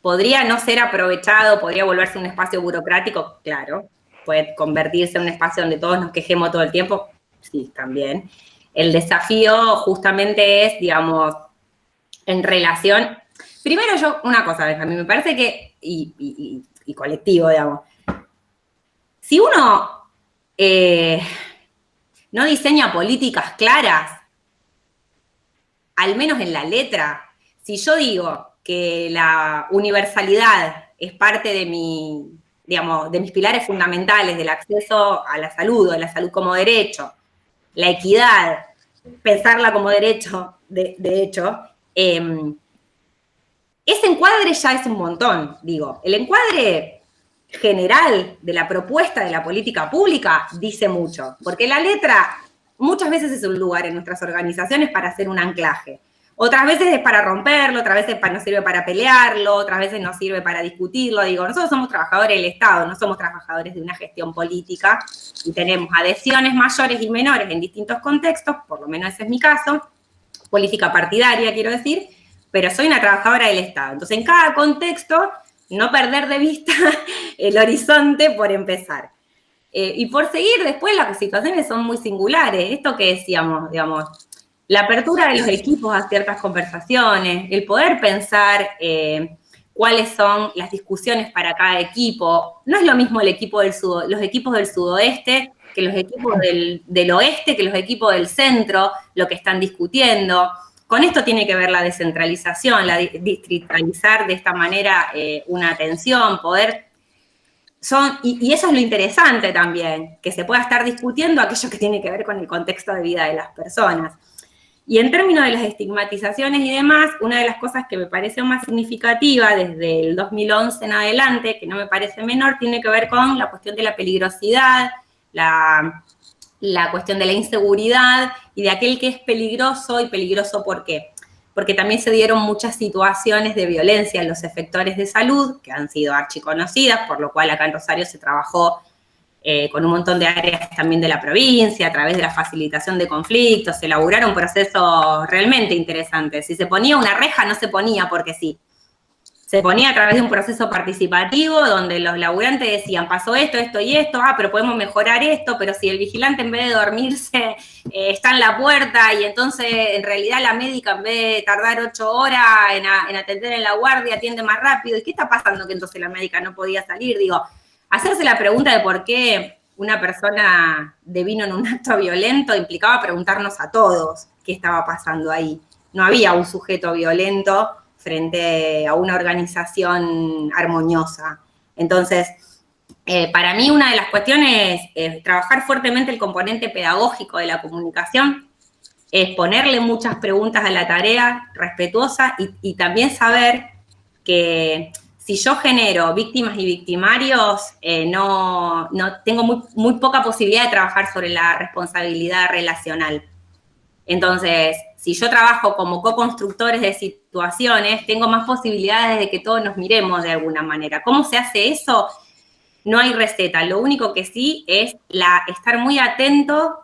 ¿Podría no ser aprovechado, podría volverse un espacio burocrático? Claro. ¿Puede convertirse en un espacio donde todos nos quejemos todo el tiempo? Sí, también. El desafío justamente es, digamos, en relación... Primero una cosa, Benjamín, me parece que, y colectivo, digamos, si uno no diseña políticas claras, al menos en la letra, si yo digo que la universalidad es parte de digamos, de mis pilares fundamentales del acceso a la salud como derecho, la equidad, pensarla como derecho, de hecho, ese encuadre ya es un montón, digo. El encuadre general de la propuesta de la política pública dice mucho, porque la letra muchas veces es un lugar en nuestras organizaciones para hacer un anclaje. Otras veces es para romperlo, otras veces nos sirve para pelearlo, otras veces nos sirve para discutirlo. Digo, nosotros somos trabajadores del Estado, no somos trabajadores de una gestión política y tenemos adhesiones mayores y menores en distintos contextos, por lo menos ese es mi caso, política partidaria, quiero decir, pero soy una trabajadora del Estado. Entonces, en cada contexto, no perder de vista el horizonte por empezar. Y por seguir, después las situaciones son muy singulares. Esto que decíamos, digamos, la apertura de los equipos a ciertas conversaciones, el poder pensar cuáles son las discusiones para cada equipo. No es lo mismo los equipos del sudoeste que los equipos del oeste, que los equipos del centro, lo que están discutiendo. Con esto tiene que ver la descentralización, la distritalizar de esta manera una atención, poder... y eso es lo interesante también, que se pueda estar discutiendo aquello que tiene que ver con el contexto de vida de las personas. Y en términos de las estigmatizaciones y demás, una de las cosas que me parece más significativa desde el 2011 en adelante, que no me parece menor, tiene que ver con la cuestión de la peligrosidad, la cuestión de la inseguridad y de aquel que es peligroso. ¿Y peligroso por qué? Porque también se dieron muchas situaciones de violencia en los efectores de salud, que han sido archiconocidas, por lo cual acá en Rosario se trabajó con un montón de áreas también de la provincia, a través de la facilitación de conflictos, se elaboraron procesos realmente interesantes. Si se ponía una reja, no se ponía porque sí. Se ponía a través de un proceso participativo donde los laburantes decían, pasó esto, esto y esto, pero podemos mejorar esto, pero si el vigilante en vez de dormirse está en la puerta y entonces en realidad la médica en vez de tardar 8 horas en atender en la guardia atiende más rápido, ¿y qué está pasando que entonces la médica no podía salir? Digo, hacerse la pregunta de por qué una persona devino en un acto violento implicaba preguntarnos a todos qué estaba pasando ahí. No había un sujeto violento frente a una organización armoniosa. Entonces, para mí una de las cuestiones es trabajar fuertemente el componente pedagógico de la comunicación, es ponerle muchas preguntas a la tarea, respetuosa, y también saber que si yo genero víctimas y victimarios, no tengo muy poca posibilidad de trabajar sobre la responsabilidad relacional. Entonces, si yo trabajo como co-constructores de situaciones, tengo más posibilidades de que todos nos miremos de alguna manera. ¿Cómo se hace eso? No hay receta. Lo único que sí es estar muy atento,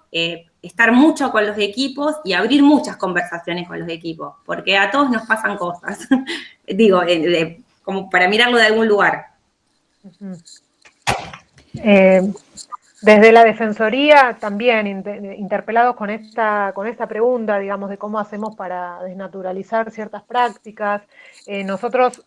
estar mucho con los equipos y abrir muchas conversaciones con los equipos, porque a todos nos pasan cosas. Digo, como para mirarlo de algún lugar. Desde la Defensoría también interpelados con esta pregunta, digamos, de cómo hacemos para desnaturalizar ciertas prácticas. Nosotros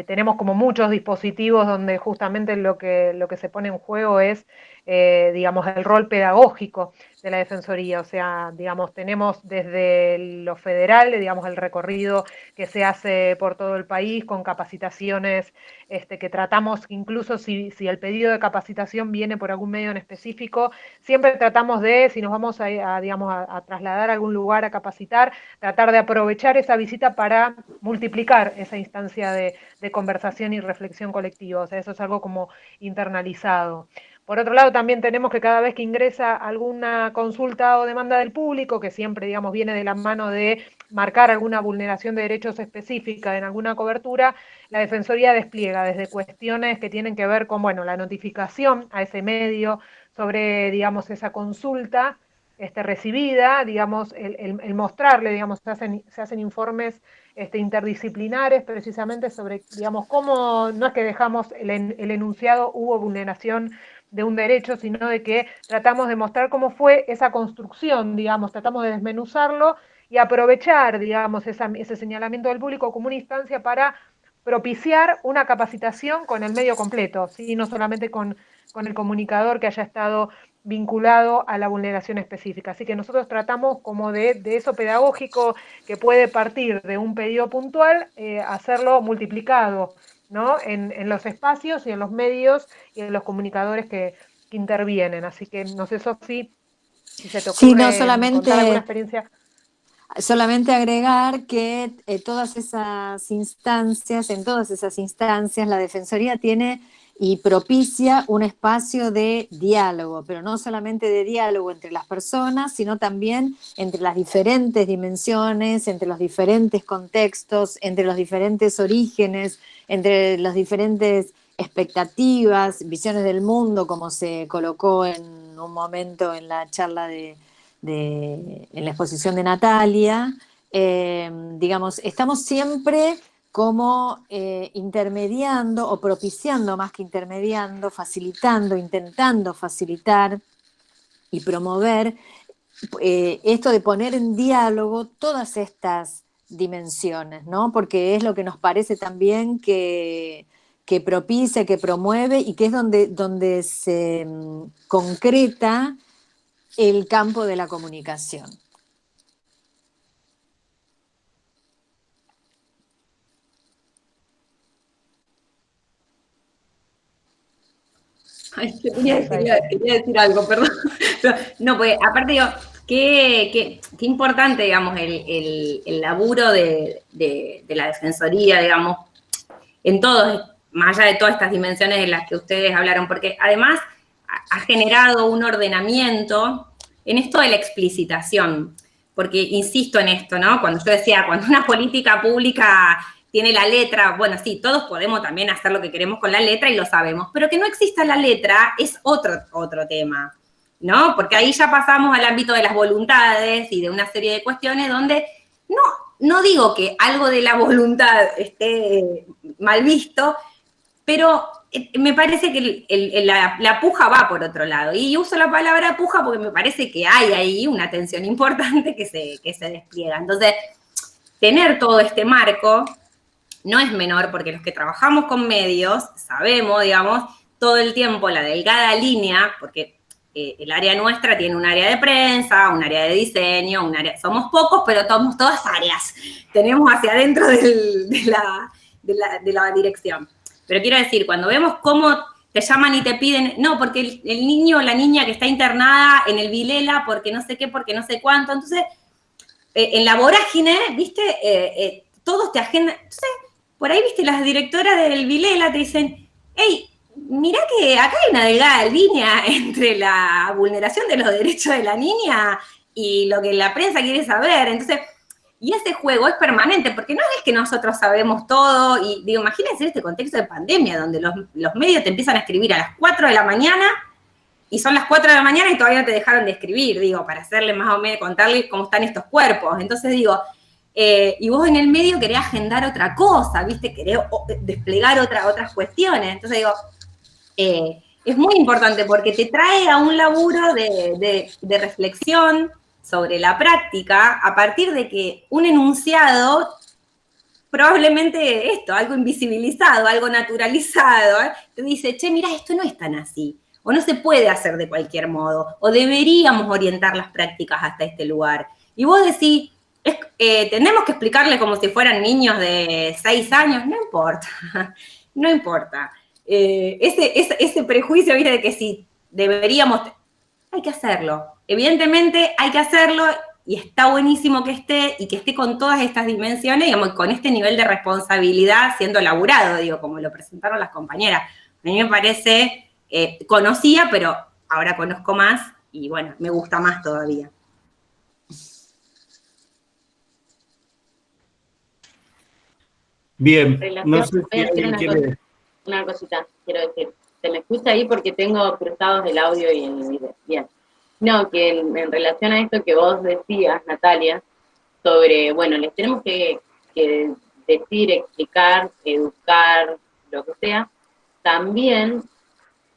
tenemos como muchos dispositivos donde justamente lo que se pone en juego es, digamos, el rol pedagógico de la Defensoría. O sea, digamos, tenemos desde lo federal, digamos, el recorrido que se hace por todo el país con capacitaciones que tratamos, incluso si el pedido de capacitación viene por algún medio en específico, siempre tratamos de, si nos vamos a trasladar a algún lugar a capacitar, tratar de aprovechar esa visita para multiplicar esa instancia de conversación y reflexión colectiva. O sea, eso es algo como internalizado. Por otro lado, también tenemos que cada vez que ingresa alguna consulta o demanda del público, que siempre, digamos, viene de la mano de marcar alguna vulneración de derechos específica en alguna cobertura, la Defensoría despliega desde cuestiones que tienen que ver con, bueno, la notificación a ese medio sobre, digamos, esa consulta recibida, digamos, el mostrarle, digamos, se hacen informes interdisciplinares precisamente sobre, digamos, cómo no es que dejamos el enunciado hubo vulneración de un derecho, sino de que tratamos de mostrar cómo fue esa construcción, digamos, tratamos de desmenuzarlo y aprovechar, digamos, ese señalamiento del público como una instancia para propiciar una capacitación con el medio completo, ¿sí? No solamente con con el comunicador que haya estado vinculado a la vulneración específica. Así que nosotros tratamos como de eso pedagógico que puede partir de un pedido puntual, hacerlo multiplicado, ¿no? En los espacios y en los medios y en los comunicadores que intervienen. Así que no sé, Sofi, si se te Sí, no, ocurre contar alguna experiencia. solamente agregar que en todas esas instancias, la Defensoría tiene y propicia un espacio de diálogo, pero no solamente de diálogo entre las personas, sino también entre las diferentes dimensiones, entre los diferentes contextos, entre los diferentes orígenes, entre las diferentes expectativas, visiones del mundo, como se colocó en un momento en la charla en la exposición de Natalia. Digamos, estamos siempre como intermediando o propiciando más que intermediando, facilitando, intentando facilitar y promover esto de poner en diálogo todas estas dimensiones, ¿no? Porque es lo que nos parece también que propicia, que promueve y que es donde se concreta el campo de la comunicación. Ay, yo quería decir algo, perdón. No, pues aparte digo, qué importante, digamos, el laburo de la Defensoría, digamos, en todos, más allá de todas estas dimensiones de las que ustedes hablaron, porque además ha generado un ordenamiento en esto de la explicitación, porque insisto en esto, ¿no? Cuando yo decía, cuando una política pública tiene la letra, bueno, sí, todos podemos también hacer lo que queremos con la letra y lo sabemos, pero que no exista la letra es otro tema, ¿no? Porque ahí ya pasamos al ámbito de las voluntades y de una serie de cuestiones donde no digo que algo de la voluntad esté mal visto, pero me parece que la puja va por otro lado. Y uso la palabra puja porque me parece que hay ahí una tensión importante que se despliega. Entonces, tener todo este marco no es menor, porque los que trabajamos con medios sabemos, digamos, todo el tiempo la delgada línea, porque el área nuestra tiene un área de prensa, un área de diseño, somos pocos, pero somos todas áreas. Tenemos hacia adentro de la dirección. Pero quiero decir, cuando vemos cómo te llaman y te piden, no, porque el niño o la niña que está internada en el Vilela, porque no sé qué, porque no sé cuánto, entonces, en la vorágine, ¿viste? Todos te agendan, entonces, por ahí, ¿viste? Las directoras del Vilela te dicen, hey, mirá que acá hay una delgada línea entre la vulneración de los derechos de la niña y lo que la prensa quiere saber. Entonces, y ese juego es permanente, porque no es que nosotros sabemos todo, y digo, imagínense este contexto de pandemia, donde los medios te empiezan a escribir a las 4 de la mañana, y son las 4 de la mañana y todavía no te dejaron de escribir, digo, para hacerle más o menos, contarle cómo están estos cuerpos. Entonces digo, y vos en el medio querés agendar otra cosa, ¿viste? Querés desplegar otras cuestiones. Entonces digo, es muy importante porque te trae a un laburo de reflexión sobre la práctica a partir de que un enunciado, probablemente algo invisibilizado, algo naturalizado, te dice, che, mira, esto no es tan así, o no se puede hacer de cualquier modo, o deberíamos orientar las prácticas hasta este lugar. Y vos decís, tenemos que explicarle como si fueran niños de 6 años, no importa, no importa. Ese prejuicio, ¿viste? De que si deberíamos, hay que hacerlo. Evidentemente hay que hacerlo y está buenísimo que esté y que esté con todas estas dimensiones, digamos, con este nivel de responsabilidad siendo laburado, digo, como lo presentaron las compañeras. A mí me parece, conocía, pero ahora conozco más y bueno, me gusta más todavía. Bien, no sé si alguien quiere... Una cosita, quiero decir. Se me escucha ahí porque tengo cruzados el audio y el video. Bien. No, que en relación a esto que vos decías, Natalia, sobre, bueno, les tenemos que decir, explicar, educar, lo que sea, también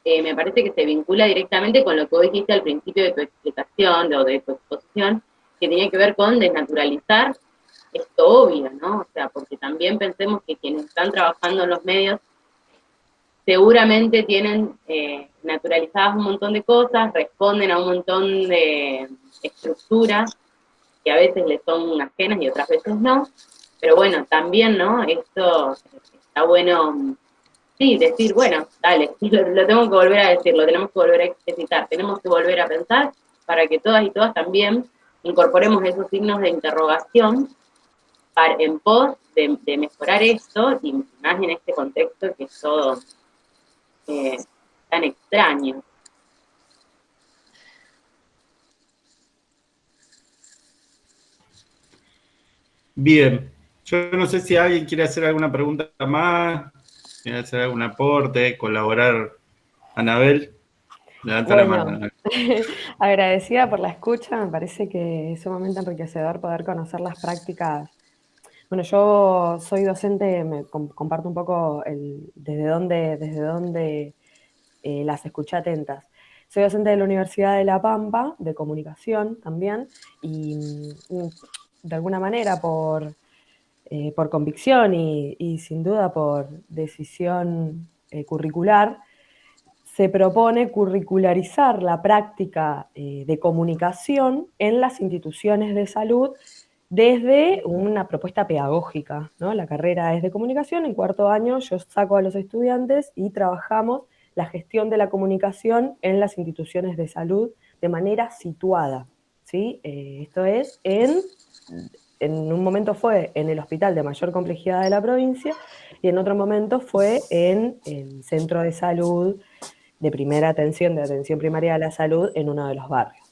me parece que se vincula directamente con lo que vos dijiste al principio de tu explicación, o de tu exposición, que tenía que ver con desnaturalizar esto obvio, ¿no? O sea, porque también pensemos que quienes están trabajando en los medios seguramente tienen naturalizadas un montón de cosas, responden a un montón de estructuras que a veces les son ajenas y otras veces no, pero bueno, también, ¿no? Esto está bueno, sí, decir, bueno, dale, lo tengo que volver a decir, lo tenemos que volver a explicitar, tenemos que volver a pensar para que todas y todas también incorporemos esos signos de interrogación en pos de mejorar esto, y más en este contexto que es todo tan extraño. Bien, yo no sé si alguien quiere hacer alguna pregunta más, quiere hacer algún aporte, colaborar. Anabel, levanta la mano. Bueno, agradecida por la escucha, me parece que es sumamente enriquecedor poder conocer las prácticas. Bueno, yo soy docente, comparto un poco desde dónde las escuché atentas. Soy docente de la Universidad de La Pampa, de comunicación también, y de alguna manera por convicción y sin duda por decisión curricular, se propone curricularizar la práctica de comunicación en las instituciones de salud desde una propuesta pedagógica, ¿no? La carrera es de comunicación, en cuarto año yo saco a los estudiantes y trabajamos la gestión de la comunicación en las instituciones de salud de manera situada, ¿sí? Esto es, en un momento fue en el hospital de mayor complejidad de la provincia y en otro momento fue en el centro de salud de primera atención, de atención primaria de la salud en uno de los barrios.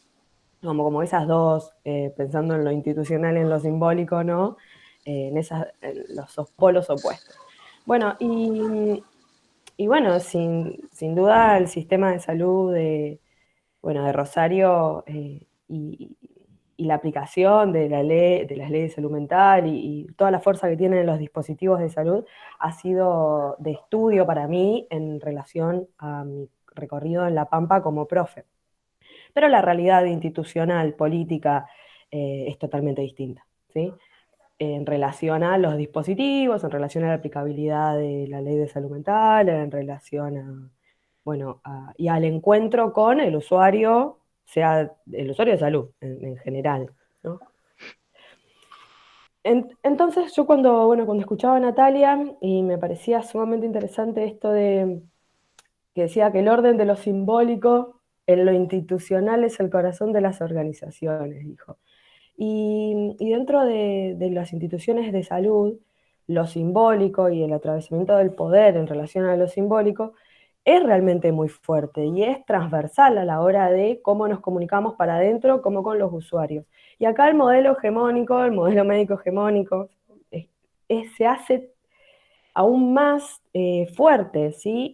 Como esas dos, pensando en lo institucional y en lo simbólico, ¿no? En los dos polos opuestos. Bueno, y bueno, sin duda el sistema de salud de Rosario y la aplicación de la ley, de las leyes de salud mental y toda la fuerza que tienen los dispositivos de salud ha sido de estudio para mí en relación a mi recorrido en La Pampa como profe. Pero la realidad institucional, política, es totalmente distinta, ¿sí? En relación a los dispositivos, en relación a la aplicabilidad de la ley de salud mental, en relación y al encuentro con el usuario, sea el usuario de salud en general, ¿no? Entonces yo cuando escuchaba a Natalia y me parecía sumamente interesante esto de que decía que el orden de lo simbólico en lo institucional es el corazón de las organizaciones, dijo. Y dentro de las instituciones de salud, lo simbólico y el atravesamiento del poder en relación a lo simbólico es realmente muy fuerte y es transversal a la hora de cómo nos comunicamos para adentro, como con los usuarios. Y acá el modelo hegemónico, el modelo médico hegemónico, se hace aún más fuerte, ¿sí?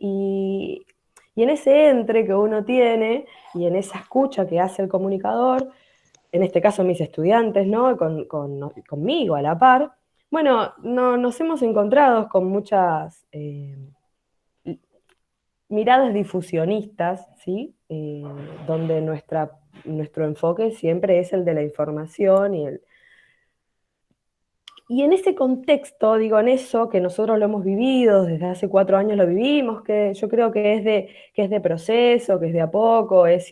Y en ese entre que uno tiene y en esa escucha que hace el comunicador, en este caso mis estudiantes, ¿no? Conmigo a la par, bueno, nos hemos encontrado con muchas miradas difusionistas, ¿sí? Donde nuestro enfoque siempre es el de la información y en ese contexto, digo, en eso que nosotros lo hemos vivido, desde hace 4 años lo vivimos, que yo creo que es de proceso, que es de a poco, es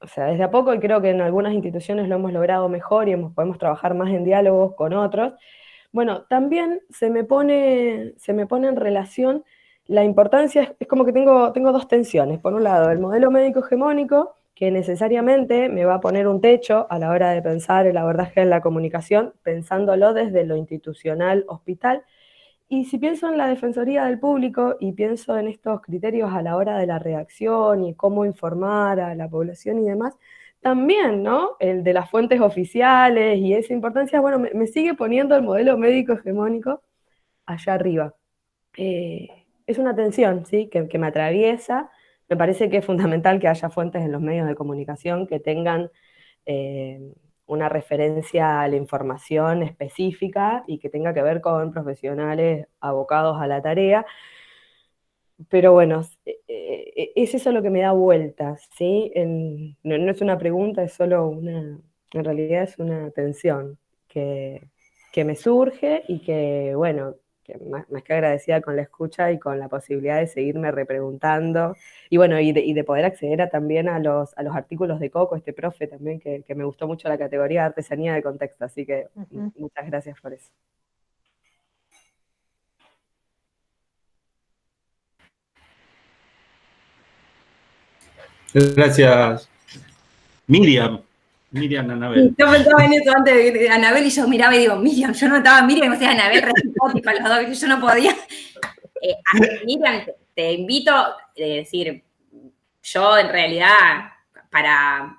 o sea, desde a poco, y creo que en algunas instituciones lo hemos logrado mejor y podemos trabajar más en diálogos con otros. Bueno, también se me pone en relación la importancia, es como que tengo dos tensiones. Por un lado, el modelo médico hegemónico, que necesariamente me va a poner un techo a la hora de pensar el abordaje de la comunicación, pensándolo desde lo institucional hospital. Y si pienso en la Defensoría del Público y pienso en estos criterios a la hora de la redacción y cómo informar a la población y demás, también, ¿no? El de las fuentes oficiales y esa importancia, bueno, me sigue poniendo el modelo médico hegemónico allá arriba. Es una tensión, ¿sí? Que me atraviesa. Me parece que es fundamental que haya fuentes en los medios de comunicación que tengan una referencia a la información específica y que tenga que ver con profesionales abocados a la tarea. Pero bueno, es eso lo que me da vueltas, ¿sí? No es una pregunta, es solo en realidad es una tensión que me surge y que, bueno, que más que agradecida con la escucha y con la posibilidad de seguirme repreguntando, y bueno, y de poder acceder también a los artículos de Coco, este profe también, que me gustó mucho la categoría de artesanía de contexto, así que muchas gracias por eso. Gracias, Miriam. Miriam Anabel. Yo pensaba en eso antes de Anabel y yo miraba y digo, Miriam, yo no estaba Miriam, y me decía Anabel, re simpática, los dos, que yo no podía. Miriam, te invito a decir, yo en realidad,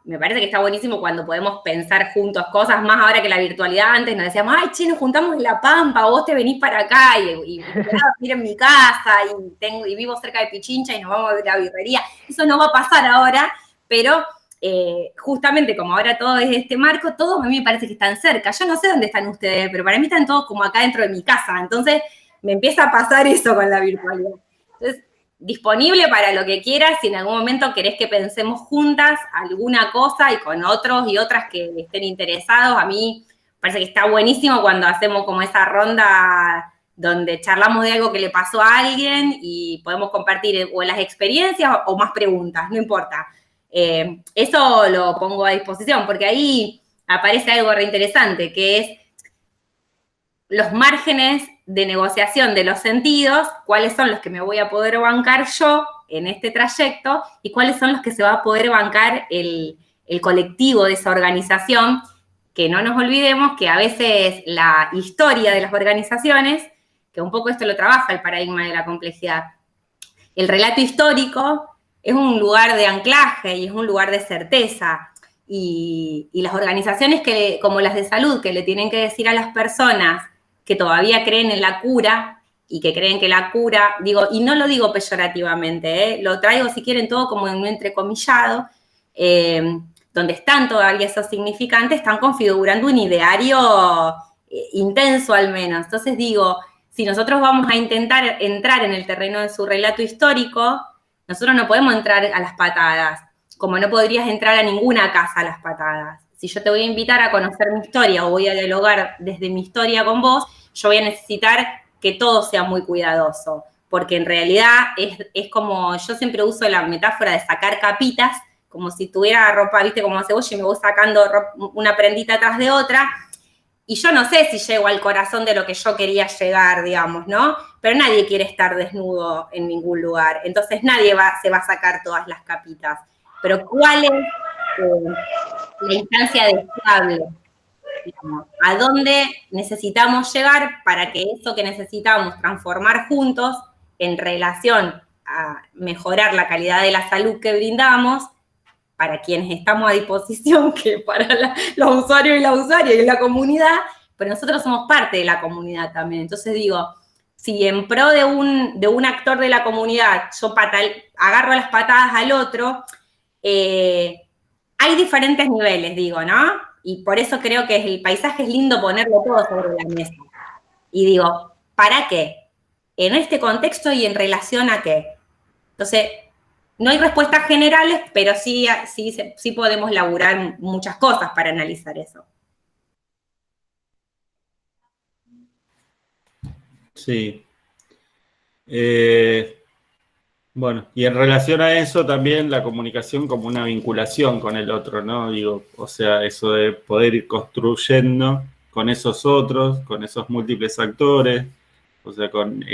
me parece que está buenísimo cuando podemos pensar juntos cosas, más ahora que la virtualidad. Antes nos decíamos, ay, che, nos juntamos en La Pampa, vos te venís para acá, y voy a ir en mi casa, y vivo cerca de Pichincha, y nos vamos a ver la birrería. Eso no va a pasar ahora, pero justamente como ahora todo es este marco, todos a mí me parece que están cerca. Yo no sé dónde están ustedes, pero para mí están todos como acá dentro de mi casa. Entonces, me empieza a pasar eso con la virtualidad. Entonces, disponible para lo que quieras, si en algún momento querés que pensemos juntas alguna cosa y con otros y otras que estén interesados. A mí parece que está buenísimo cuando hacemos como esa ronda donde charlamos de algo que le pasó a alguien y podemos compartir o las experiencias o más preguntas, no importa. Eso lo pongo a disposición porque ahí aparece algo reinteresante, que es los márgenes de negociación de los sentidos, cuáles son los que me voy a poder bancar yo en este trayecto y cuáles son los que se va a poder bancar el colectivo de esa organización, que no nos olvidemos que a veces la historia de las organizaciones, que un poco esto lo trabaja el paradigma de la complejidad, el relato histórico es un lugar de anclaje y es un lugar de certeza, y las organizaciones como las de salud, que le tienen que decir a las personas que todavía creen en la cura y que creen que la cura, digo, y no lo digo peyorativamente, lo traigo si quieren todo como en un entrecomillado, donde están todavía esos significantes, están configurando un ideario intenso al menos. Entonces digo, si nosotros vamos a intentar entrar en el terreno de su relato histórico, nosotros no podemos entrar a las patadas, como no podrías entrar a ninguna casa a las patadas. Si yo te voy a invitar a conocer mi historia o voy a dialogar desde mi historia con vos, yo voy a necesitar que todo sea muy cuidadoso, porque en realidad es como, yo siempre uso la metáfora de sacar capitas, como si tuviera ropa, viste, como cebolla, y me voy sacando una prendita atrás de otra, y yo no sé si llego al corazón de lo que yo quería llegar, digamos, ¿no? Pero nadie quiere estar desnudo en ningún lugar, entonces nadie se va a sacar todas las capitas. Pero ¿cuál es la instancia deseable? Digamos, ¿a dónde necesitamos llegar para que eso que necesitamos transformar juntos en relación a mejorar la calidad de la salud que brindamos para quienes estamos a disposición, que para los usuarios y las usuarias y la comunidad, pero nosotros somos parte de la comunidad también? Entonces digo, si en pro de un actor de la comunidad yo agarro las patadas al otro, hay diferentes niveles, digo, ¿no? Y por eso creo que el paisaje es lindo ponerlo todo sobre la mesa. Y digo, ¿para qué? ¿En este contexto y en relación a qué? Entonces, no hay respuestas generales, pero sí podemos laburar muchas cosas para analizar eso. Sí. Bueno, y en relación a eso también la comunicación como una vinculación con el otro, ¿no? Digo, o sea, eso de poder ir construyendo con esos otros, con esos múltiples actores, o sea, con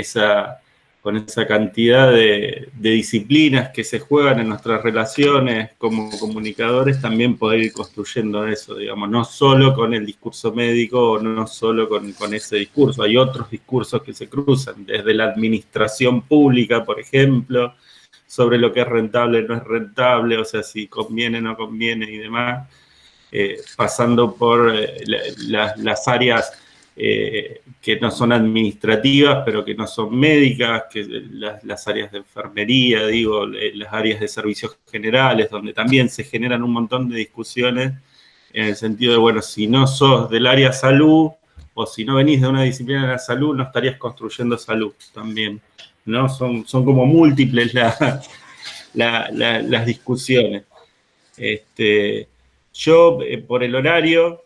esa cantidad de disciplinas que se juegan en nuestras relaciones como comunicadores, también poder ir construyendo eso, digamos, no solo con el discurso médico o no solo con ese discurso. Hay otros discursos que se cruzan, desde la administración pública, por ejemplo, sobre lo que es rentable, no es rentable, o sea, si conviene, no conviene y demás, pasando por las áreas que no son administrativas, pero que no son médicas, que las áreas de enfermería, digo, las áreas de servicios generales, donde también se generan un montón de discusiones en el sentido de, bueno, si no sos del área salud o si no venís de una disciplina de la salud, no estarías construyendo salud también, ¿no? Son como múltiples las discusiones. Yo, por el horario,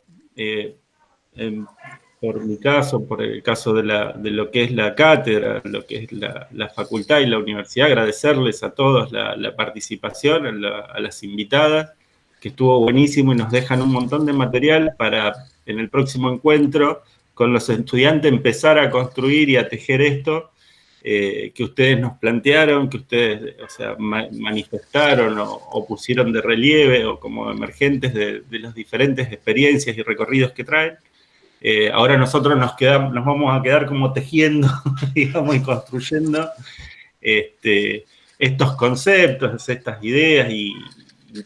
por mi caso, por el caso de lo que es la cátedra, lo que es la facultad y la universidad, agradecerles a todos la participación, a las invitadas, que estuvo buenísimo y nos dejan un montón de material para en el próximo encuentro con los estudiantes empezar a construir y a tejer esto que ustedes nos plantearon, que ustedes, o sea, manifestaron o pusieron de relieve o como emergentes de las diferentes experiencias y recorridos que traen. Ahora nosotros nos vamos a quedar como tejiendo, digamos, y construyendo estos conceptos, estas ideas y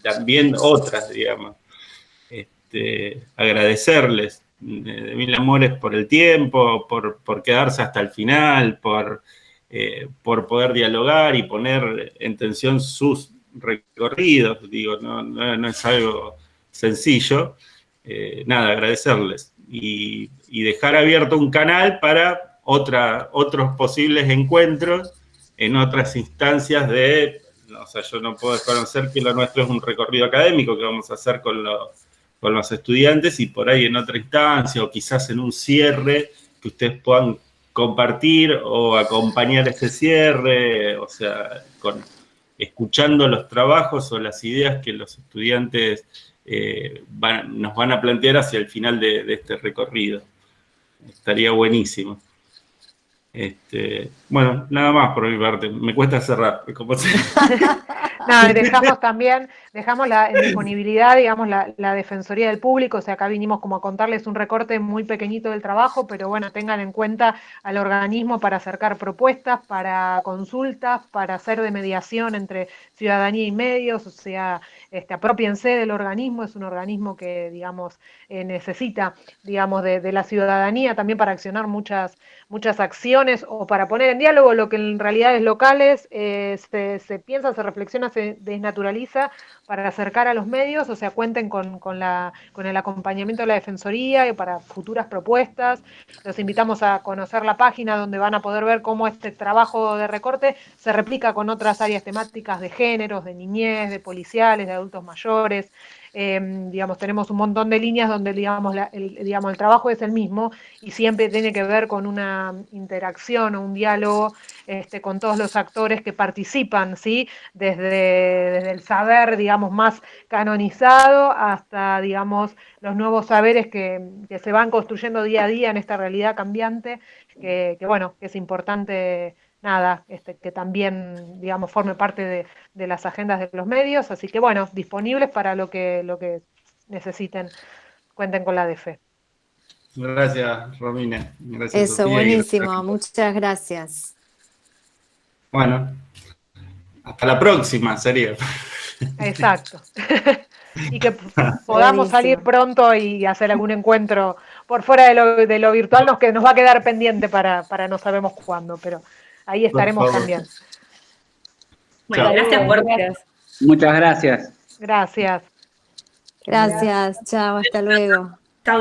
también otras, digamos. Agradecerles de mil amores por el tiempo, por quedarse hasta el final, por poder dialogar y poner en tensión sus recorridos. Digo, no es algo sencillo. Nada, agradecerles y dejar abierto un canal para otros posibles encuentros en otras instancias o sea, yo no puedo desconocer que lo nuestro es un recorrido académico que vamos a hacer con los estudiantes y por ahí en otra instancia o quizás en un cierre que ustedes puedan compartir o acompañar ese cierre, o sea, escuchando los trabajos o las ideas que los estudiantes nos van a plantear hacia el final de este recorrido. Estaría buenísimo. Bueno, nada más por mi parte. Me cuesta cerrar. No, dejamos en disponibilidad, digamos, la Defensoría del Público, o sea, acá vinimos como a contarles un recorte muy pequeñito del trabajo, pero bueno, tengan en cuenta al organismo para acercar propuestas, para consultas, para hacer de mediación entre ciudadanía y medios, o sea, apropiense del organismo, es un organismo que, digamos, necesita, digamos, de la ciudadanía también para accionar muchas acciones o para poner en diálogo lo que en realidades locales se piensa, se reflexiona, se desnaturaliza para acercar a los medios, o sea, cuenten con el acompañamiento de la Defensoría y para futuras propuestas. Los invitamos a conocer la página donde van a poder ver cómo este trabajo de recorte se replica con otras áreas temáticas de géneros, de niñez, de policiales, de adultos mayores. Digamos, tenemos un montón de líneas donde, digamos, el trabajo es el mismo y siempre tiene que ver con una interacción o un diálogo con todos los actores que participan, ¿sí? Desde el saber, digamos, más canonizado hasta, digamos, los nuevos saberes que se van construyendo día a día en esta realidad cambiante, que bueno, que es importante, nada, que también, digamos, forme parte de las agendas de los medios, así que bueno, disponibles para lo que necesiten, cuenten con la DF. Gracias, Romina. Gracias, Eso, Sofía. buenísimo, muchas gracias. Bueno, hasta la próxima, sería. Exacto. Y que podamos Buenísimo. salir pronto y hacer algún encuentro por fuera de lo virtual, que nos va a quedar pendiente para no sabemos cuándo, pero ahí estaremos también. Bueno, gracias por... Muchas gracias. Gracias. Gracias, chao, hasta luego.